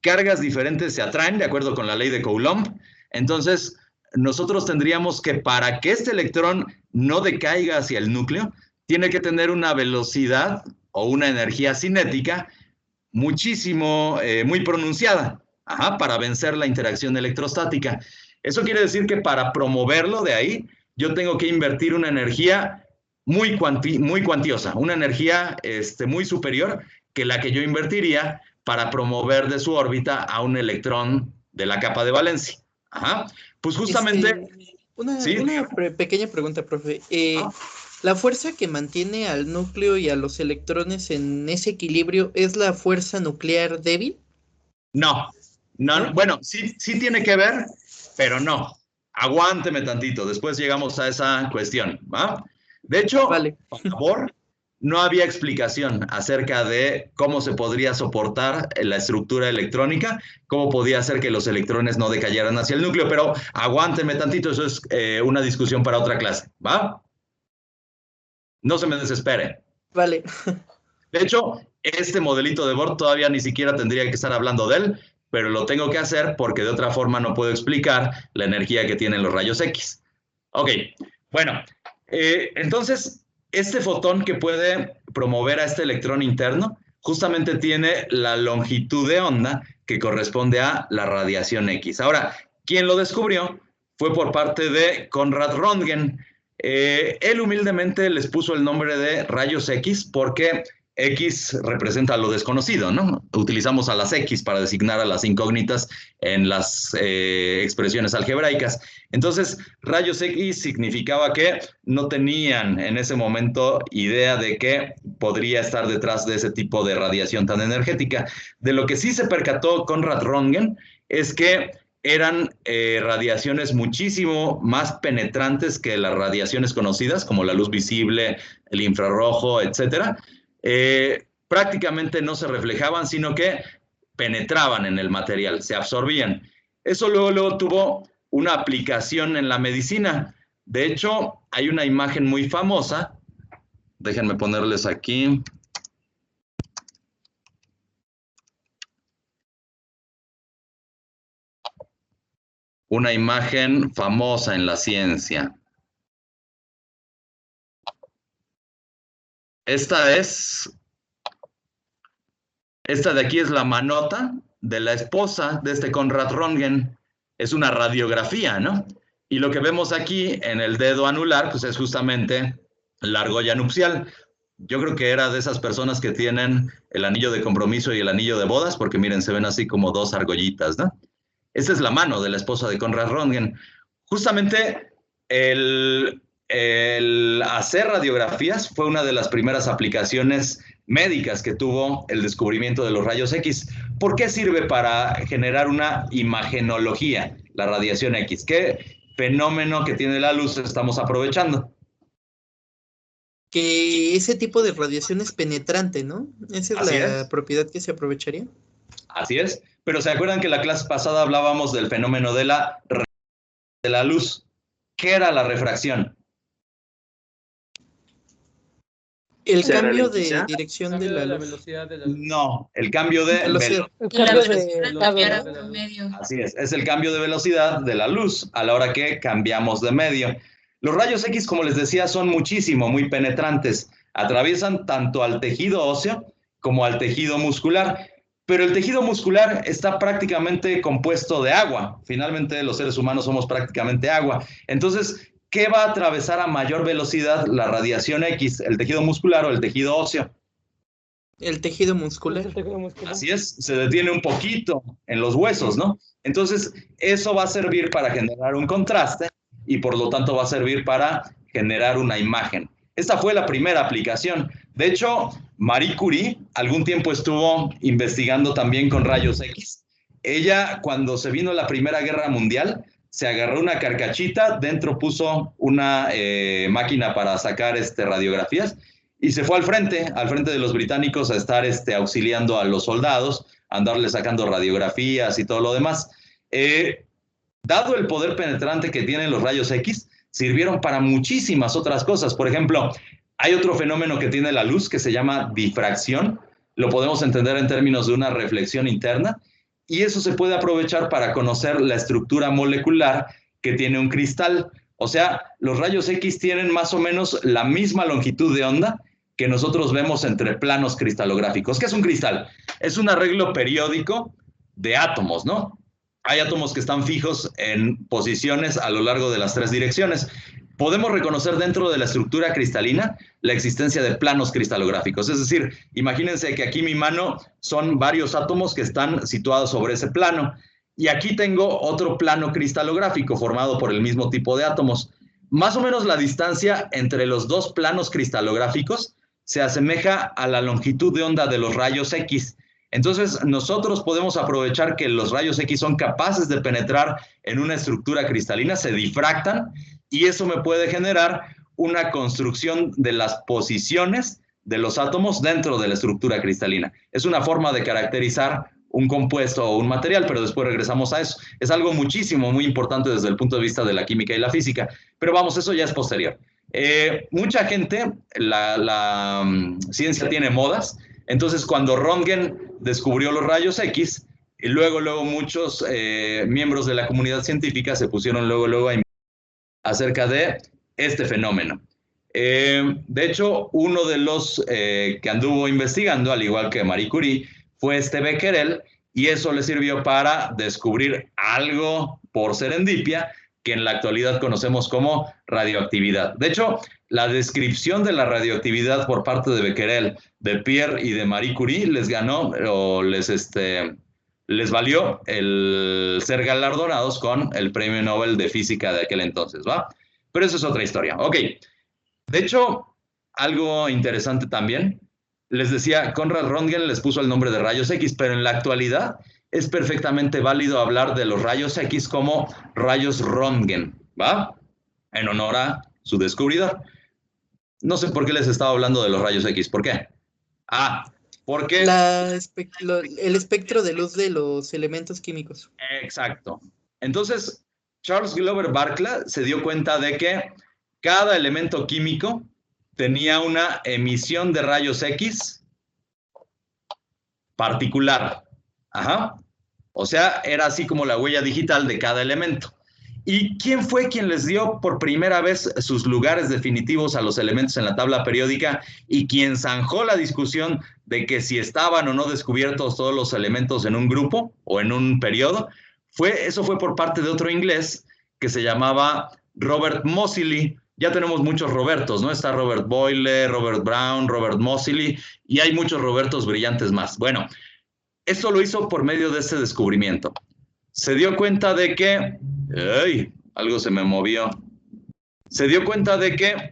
Cargas diferentes se atraen de acuerdo con la ley de Coulomb. Entonces, nosotros tendríamos que, para que este electrón no decaiga hacia el núcleo, tiene que tener una velocidad o una energía cinética muchísimo, muy pronunciada, para vencer la interacción electrostática. Eso quiere decir que para promoverlo de ahí, yo tengo que invertir una energía muy cuantiosa, una energía muy superior que la que yo invertiría para promover de su órbita a un electrón de la capa de valencia. Pues justamente... Una pequeña pregunta, profe. ¿La fuerza que mantiene al núcleo y a los electrones en ese equilibrio es la fuerza nuclear débil? No. Bueno, sí tiene que ver, pero no. Aguánteme tantito, después llegamos a esa cuestión, ¿va? De hecho, vale. Por favor, no había explicación acerca de cómo se podría soportar la estructura electrónica, cómo podía hacer que los electrones no decayeran hacia el núcleo, pero aguánteme tantito, eso es una discusión para otra clase, ¿va? No se me desespere. Vale. De hecho, este modelito de Bohr todavía ni siquiera tendría que estar hablando de él, pero lo tengo que hacer porque de otra forma no puedo explicar la energía que tienen los rayos X. Ok, bueno, entonces este fotón que puede promover a este electrón interno justamente tiene la longitud de onda que corresponde a la radiación X. Ahora, ¿quién lo descubrió? Fue por parte de Konrad Röntgen. Él humildemente les puso el nombre de rayos X porque X representa lo desconocido, ¿no? Utilizamos a las X para designar a las incógnitas en las expresiones algebraicas. Entonces, rayos X significaba que no tenían en ese momento idea de qué podría estar detrás de ese tipo de radiación tan energética. De lo que sí se percató Konrad Röntgen es que eran radiaciones muchísimo más penetrantes que las radiaciones conocidas, como la luz visible, el infrarrojo, etcétera. Prácticamente no se reflejaban, sino que penetraban en el material, se absorbían. Eso luego tuvo una aplicación en la medicina. De hecho, hay una imagen muy famosa. Déjenme ponerles aquí. Una imagen famosa en la ciencia. Esta de aquí es la manota de la esposa de este Konrad Röntgen. Es una radiografía, ¿no? Y lo que vemos aquí en el dedo anular, pues es justamente la argolla nupcial. Yo creo que era de esas personas que tienen el anillo de compromiso y el anillo de bodas, porque miren, se ven así como dos argollitas, ¿no? Esta es la mano de la esposa de Konrad Röntgen. Justamente el hacer radiografías fue una de las primeras aplicaciones médicas que tuvo el descubrimiento de los rayos X. ¿Por qué sirve para generar una imagenología, la radiación X? ¿Qué fenómeno que tiene la luz estamos aprovechando? Que ese tipo de radiación es penetrante, ¿no? Esa es Así la es. propiedad que se aprovecharía. Así es. Pero ¿se acuerdan que la clase pasada hablábamos del fenómeno de la luz? ¿Qué era la refracción? El ¿Se cambio ralentiza? de dirección de Cambio la de la luz. velocidad de la luz. No, el cambio de Velocidad. La El cambio de velocidad la cambiará velocidad. de medio. Así es el cambio de velocidad de la luz a la hora que cambiamos de medio. Los rayos X, como les decía, son muchísimo, muy penetrantes. Atraviesan tanto al tejido óseo como al tejido muscular. Pero el tejido muscular está prácticamente compuesto de agua. Finalmente, los seres humanos somos prácticamente agua. Entonces, ¿qué va a atravesar a mayor velocidad la radiación X, el tejido muscular o el tejido óseo? El tejido muscular. El tejido muscular. Así es, se detiene un poquito en los huesos, ¿no? Entonces, eso va a servir para generar un contraste y por lo tanto va a servir para generar una imagen. Esta fue la primera aplicación. De hecho, Marie Curie algún tiempo estuvo investigando también con rayos X. Ella, cuando se vino la Primera Guerra Mundial, se agarró una carcachita, dentro puso una máquina para sacar radiografías y se fue al frente de los británicos a estar auxiliando a los soldados, a andarle sacando radiografías y todo lo demás. Dado el poder penetrante que tienen los rayos X, sirvieron para muchísimas otras cosas. Por ejemplo, hay otro fenómeno que tiene la luz que se llama difracción. Lo podemos entender en términos de una reflexión interna y eso se puede aprovechar para conocer la estructura molecular que tiene un cristal. O sea, los rayos X tienen más o menos la misma longitud de onda que nosotros vemos entre planos cristalográficos. ¿Qué es un cristal? Es un arreglo periódico de átomos, ¿no? Hay átomos que están fijos en posiciones a lo largo de las tres direcciones. Podemos reconocer dentro de la estructura cristalina la existencia de planos cristalográficos. Es decir, imagínense que aquí mi mano son varios átomos que están situados sobre ese plano. Y aquí tengo otro plano cristalográfico formado por el mismo tipo de átomos. Más o menos la distancia entre los dos planos cristalográficos se asemeja a la longitud de onda de los rayos X. Entonces, nosotros podemos aprovechar que los rayos X son capaces de penetrar en una estructura cristalina, se difractan, y eso me puede generar una construcción de las posiciones de los átomos dentro de la estructura cristalina. Es una forma de caracterizar un compuesto o un material, pero después regresamos a eso. Es algo muchísimo, muy importante desde el punto de vista de la química y la física, pero vamos, eso ya es posterior. Mucha gente, la ciencia tiene modas, entonces cuando Röntgen descubrió los rayos X, y luego muchos miembros de la comunidad científica se pusieron luego a investigar acerca de este fenómeno. De hecho, uno de los que anduvo investigando, al igual que Marie Curie, fue Becquerel, y eso le sirvió para descubrir algo por serendipia que en la actualidad conocemos como radioactividad. De hecho, la descripción de la radioactividad por parte de Becquerel, de Pierre y de Marie Curie les ganó o les valió el ser galardonados con el Premio Nobel de Física de aquel entonces, ¿va? Pero eso es otra historia. Ok. De hecho, algo interesante también, les decía, Konrad Röntgen les puso el nombre de rayos X, pero en la actualidad es perfectamente válido hablar de los rayos X como rayos Röntgen, ¿va? En honor a su descubridor. No sé por qué les estaba hablando de los rayos X. ¿Por qué? Porque el espectro de luz de los elementos químicos. Exacto. Entonces, Charles Glover Barkla se dio cuenta de que cada elemento químico tenía una emisión de rayos X particular. Ajá. O sea, era así como la huella digital de cada elemento. ¿Y quién fue quien les dio por primera vez sus lugares definitivos a los elementos en la tabla periódica y quien zanjó la discusión de que si estaban o no descubiertos todos los elementos en un grupo o en un periodo? Eso fue por parte de otro inglés que se llamaba Robert Moseley. Ya tenemos muchos Robertos, ¿no? Está Robert Boyle, Robert Brown, Robert Moseley, y hay muchos Robertos brillantes más. Bueno, esto lo hizo por medio de este descubrimiento. Se dio cuenta de que... ¡Ay! Algo se me movió. Se dio cuenta de que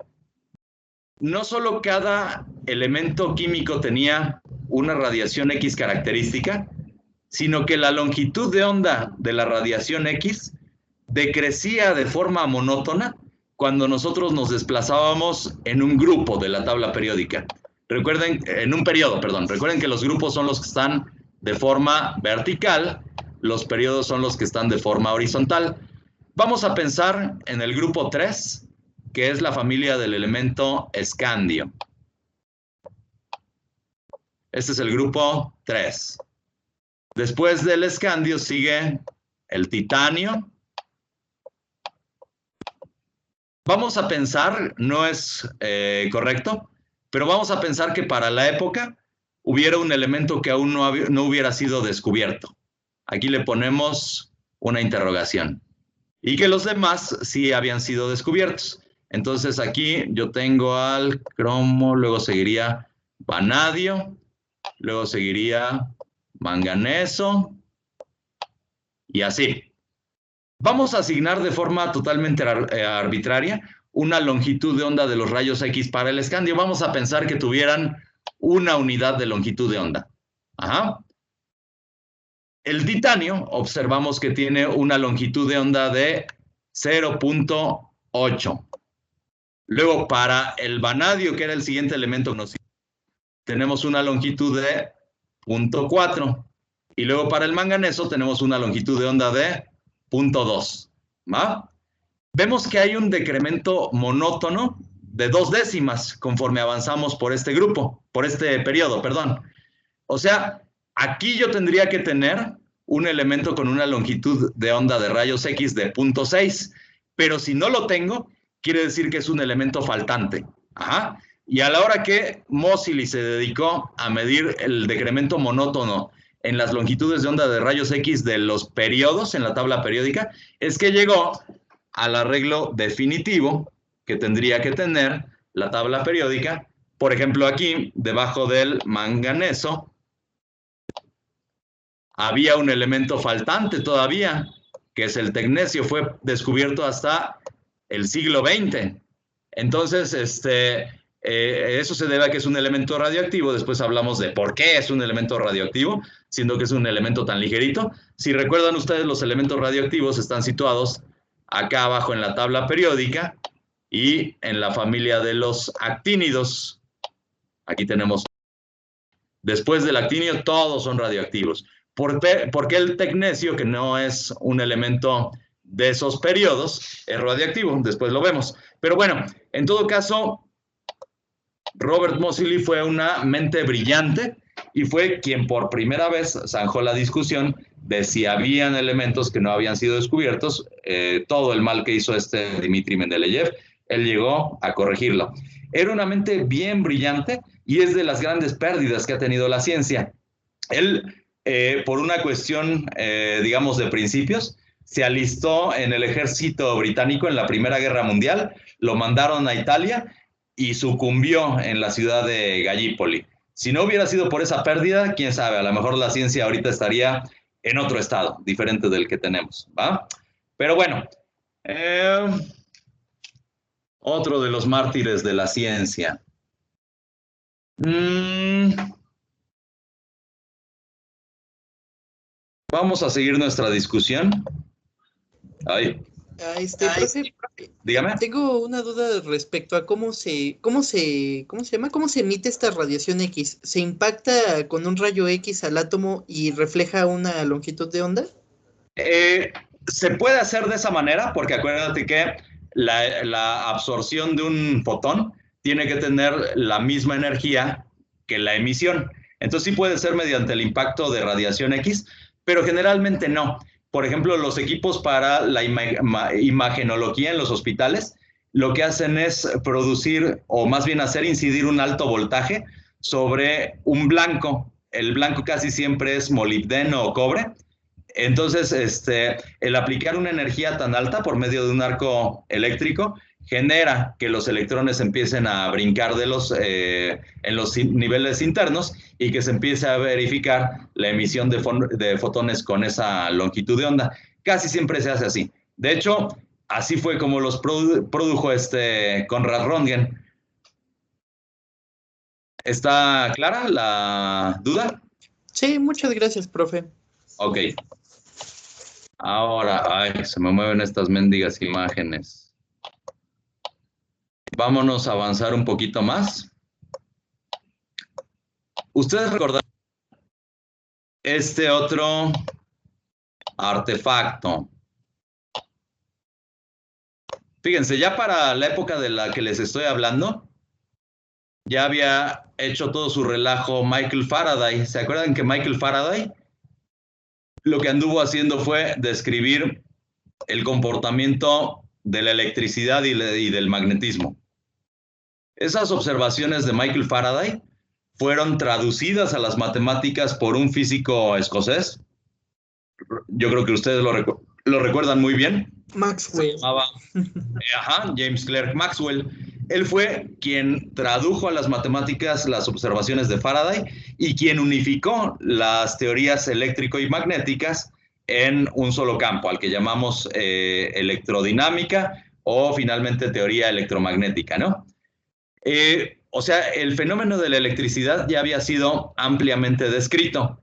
no solo cada elemento químico tenía una radiación X característica, sino que la longitud de onda de la radiación X decrecía de forma monótona cuando nosotros nos desplazábamos en un grupo de la tabla periódica. Recuerden, en un periodo, perdón. Recuerden que los grupos son los que están de forma vertical, los periodos son los que están de forma horizontal. Vamos a pensar en el grupo 3, que es la familia del elemento escandio. Este es el grupo 3. Después del escandio sigue el titanio. Vamos a pensar, no es correcto, pero vamos a pensar que para la época hubiera un elemento que aún no hubiera sido descubierto. Aquí le ponemos una interrogación. Y que los demás sí habían sido descubiertos. Entonces aquí yo tengo al cromo, luego seguiría vanadio, luego seguiría manganeso y así. Vamos a asignar de forma totalmente arbitraria una longitud de onda de los rayos X para el escandio. Vamos a pensar que tuvieran una unidad de longitud de onda. Ajá. El titanio, observamos que tiene una longitud de onda de 0.8. Luego, para el vanadio, que era el siguiente elemento conocido, tenemos una longitud de 0.4. Y luego para el manganeso tenemos una longitud de onda de 0.2. ¿Va? Vemos que hay un decremento monótono de 2 décimas conforme avanzamos por este grupo, por este periodo, perdón. O sea, aquí yo tendría que tener un elemento con una longitud de onda de rayos X de 0.6, pero si no lo tengo, quiere decir que es un elemento faltante. Ajá. Y a la hora que Moseley se dedicó a medir el decremento monótono en las longitudes de onda de rayos X de los periodos en la tabla periódica, es que llegó al arreglo definitivo que tendría que tener la tabla periódica. Por ejemplo, aquí, debajo del manganeso, había un elemento faltante todavía, que es el tecnecio, fue descubierto hasta el siglo XX. Entonces, eso se debe a que es un elemento radioactivo. Después hablamos de por qué es un elemento radioactivo, siendo que es un elemento tan ligerito. Si recuerdan ustedes, los elementos radioactivos están situados acá abajo en la tabla periódica y en la familia de los actínidos. Aquí tenemos. Después del actinio, todos son radioactivos. ¿Por qué el tecnecio, que no es un elemento de esos periodos, es radioactivo? Después lo vemos. Pero bueno, en todo caso, Robert Moseley fue una mente brillante y fue quien por primera vez zanjó la discusión de si habían elementos que no habían sido descubiertos. Todo el mal que hizo Dmitri Mendeleev, él llegó a corregirlo. Era una mente bien brillante y es de las grandes pérdidas que ha tenido la ciencia. Él, por una cuestión, digamos, de principios, se alistó en el ejército británico en la Primera Guerra Mundial, lo mandaron a Italia y sucumbió en la ciudad de Gallipoli. Si no hubiera sido por esa pérdida, quién sabe, a lo mejor la ciencia ahorita estaría en otro estado, diferente del que tenemos, ¿va? Pero bueno, otro de los mártires de la ciencia. Vamos a seguir nuestra discusión. Ay. Profe, dígame. Tengo una duda respecto a cómo se emite esta radiación X. ¿Se impacta con un rayo X al átomo y refleja una longitud de onda? Se puede hacer de esa manera, porque acuérdate que la absorción de un fotón tiene que tener la misma energía que la emisión. Entonces sí puede ser mediante el impacto de radiación X, pero generalmente no. Por ejemplo, los equipos para la imagenología en los hospitales lo que hacen es producir, o más bien hacer incidir un alto voltaje sobre un blanco. El blanco casi siempre es molibdeno o cobre. Entonces, el aplicar una energía tan alta por medio de un arco eléctrico genera que los electrones empiecen a brincar en los niveles internos y que se empiece a verificar la emisión de fotones con esa longitud de onda. Casi siempre se hace así. De hecho, así fue como los produjo Konrad Röntgen. ¿Está clara la duda? Sí, muchas gracias, profe. Ok. Ahora, se me mueven estas mendigas imágenes. Vámonos a avanzar un poquito más. Ustedes recordarán este otro artefacto. Fíjense, ya para la época de la que les estoy hablando, ya había hecho todo su relajo Michael Faraday. ¿Se acuerdan que Michael Faraday lo que anduvo haciendo fue describir el comportamiento de la electricidad y del magnetismo? Esas observaciones de Michael Faraday fueron traducidas a las matemáticas por un físico escocés. Yo creo que ustedes lo recuerdan muy bien. Maxwell. Se llamaba, James Clerk Maxwell. Él fue quien tradujo a las matemáticas las observaciones de Faraday y quien unificó las teorías eléctrico y magnéticas en un solo campo, al que llamamos electrodinámica o finalmente teoría electromagnética, ¿no? O sea, el fenómeno de la electricidad ya había sido ampliamente descrito.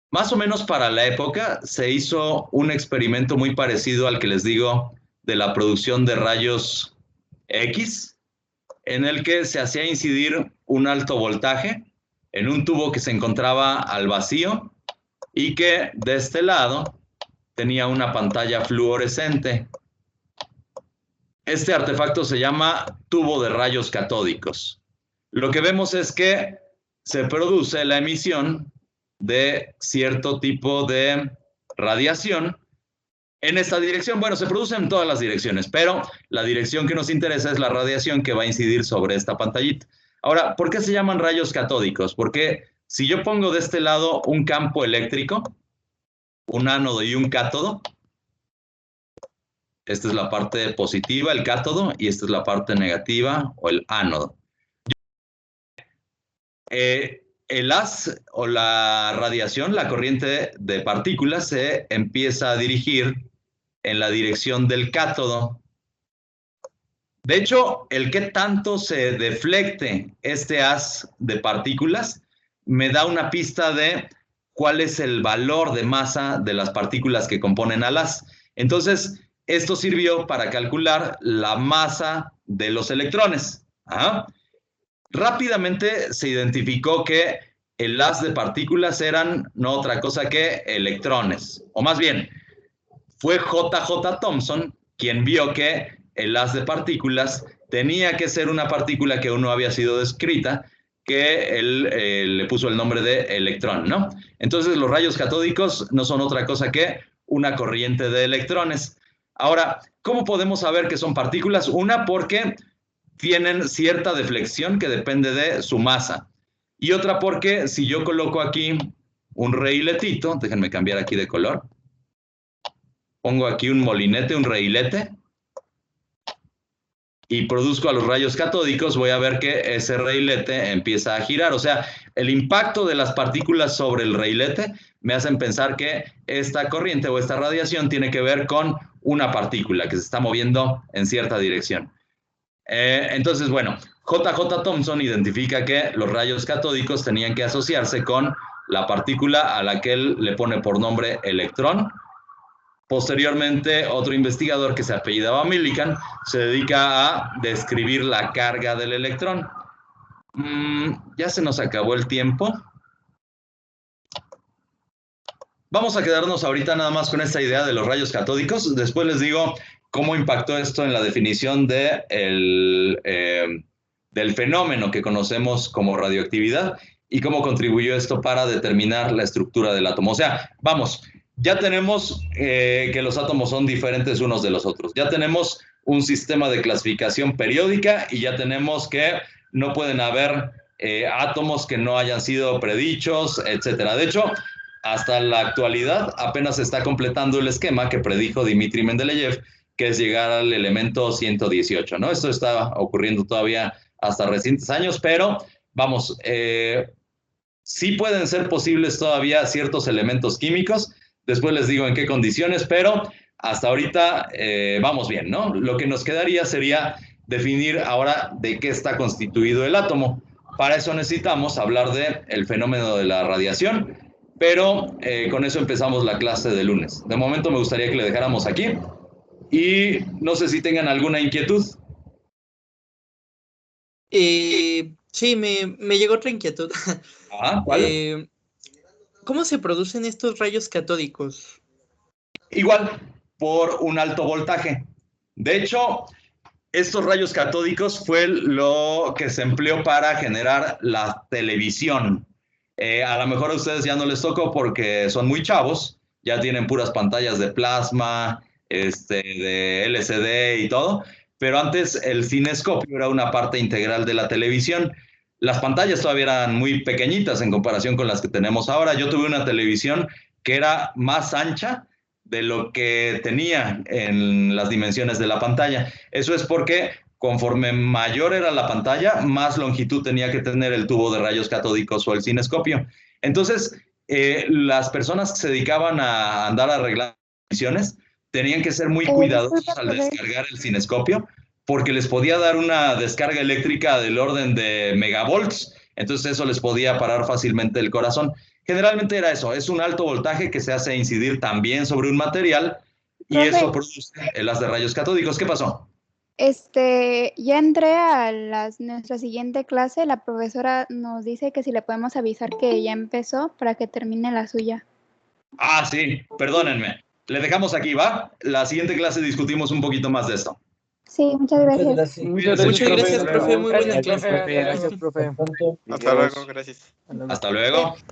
Más o menos para la época se hizo un experimento muy parecido al que les digo de la producción de rayos X, en el que se hacía incidir un alto voltaje en un tubo que se encontraba al vacío y que de este lado tenía una pantalla fluorescente. Este artefacto se llama tubo de rayos catódicos. Lo que vemos es que se produce la emisión de cierto tipo de radiación en esta dirección. Bueno, se produce en todas las direcciones, pero la dirección que nos interesa es la radiación que va a incidir sobre esta pantallita. Ahora, ¿por qué se llaman rayos catódicos? Porque si yo pongo de este lado un campo eléctrico, un ánodo y un cátodo, esta es la parte positiva, el cátodo, y esta es la parte negativa o el ánodo. El haz o la radiación, la corriente de partículas, se empieza a dirigir en la dirección del cátodo. De hecho, el que tanto se deflecte este haz de partículas me da una pista de cuál es el valor de masa de las partículas que componen al haz. Entonces, esto sirvió para calcular la masa de los electrones. Rápidamente se identificó que el haz de partículas eran no otra cosa que electrones, o más bien, fue J.J. Thomson quien vio que el haz de partículas tenía que ser una partícula que aún no había sido descrita, que él le puso el nombre de electrón, ¿no? Entonces los rayos catódicos no son otra cosa que una corriente de electrones. Ahora, ¿cómo podemos saber que son partículas? Una, porque tienen cierta deflexión que depende de su masa. Y otra porque si yo coloco aquí un reiletito, déjenme cambiar aquí de color, pongo aquí un molinete, un reilete, y produzco a los rayos catódicos, voy a ver que ese reilete empieza a girar. O sea, el impacto de las partículas sobre el reilete me hacen pensar que esta corriente o esta radiación tiene que ver con una partícula que se está moviendo en cierta dirección. Entonces, bueno, J.J. Thomson identifica que los rayos catódicos tenían que asociarse con la partícula a la que él le pone por nombre electrón. Posteriormente, otro investigador que se apellidaba Millikan se dedica a describir la carga del electrón. Ya se nos acabó el tiempo. Vamos a quedarnos ahorita nada más con esta idea de los rayos catódicos. Después les digo cómo impactó esto en la definición del fenómeno que conocemos como radioactividad y cómo contribuyó esto para determinar la estructura del átomo. O sea, vamos, ya tenemos que los átomos son diferentes unos de los otros. Ya tenemos un sistema de clasificación periódica y ya tenemos que no pueden haber átomos que no hayan sido predichos, etcétera. De hecho, hasta la actualidad apenas se está completando el esquema que predijo Dmitri Mendeleev, que es llegar al elemento 118, ¿no? Esto está ocurriendo todavía hasta recientes años, pero vamos, sí pueden ser posibles todavía ciertos elementos químicos. Después les digo en qué condiciones, pero hasta ahorita vamos bien, ¿no? Lo que nos quedaría sería definir ahora de qué está constituido el átomo. Para eso necesitamos hablar del fenómeno de la radiación, pero con eso empezamos la clase de lunes. De momento me gustaría que le dejáramos aquí y no sé si tengan alguna inquietud. Sí, me llegó otra inquietud. ¿Cuál? ¿Cómo se producen estos rayos catódicos? Igual, por un alto voltaje. De hecho, estos rayos catódicos fue lo que se empleó para generar la televisión. A lo mejor a ustedes ya no les tocó porque son muy chavos, ya tienen puras pantallas de plasma, de LCD y todo, pero antes el cinescopio era una parte integral de la televisión. Las pantallas todavía eran muy pequeñitas en comparación con las que tenemos ahora. Yo tuve una televisión que era más ancha de lo que tenía en las dimensiones de la pantalla. Eso es porque conforme mayor era la pantalla, más longitud tenía que tener el tubo de rayos catódicos o el cinescopio. Entonces, las personas que se dedicaban a andar arreglando televisiones tenían que ser muy cuidadosos al descargar el cinescopio porque les podía dar una descarga eléctrica del orden de megavolts. Entonces eso les podía parar fácilmente el corazón. Generalmente era eso, es un alto voltaje que se hace incidir también sobre un material y eso produce el haz de rayos catódicos. ¿Qué pasó? Ya entré a nuestra siguiente clase. La profesora nos dice que si le podemos avisar que ya empezó para que termine la suya. Ah, sí, perdónenme. Le dejamos aquí, ¿va? La siguiente clase discutimos un poquito más de esto. Sí, muchas gracias. Muchas gracias, profe. Muy buena clase. Gracias, profe. Hasta luego, gracias. Hasta luego.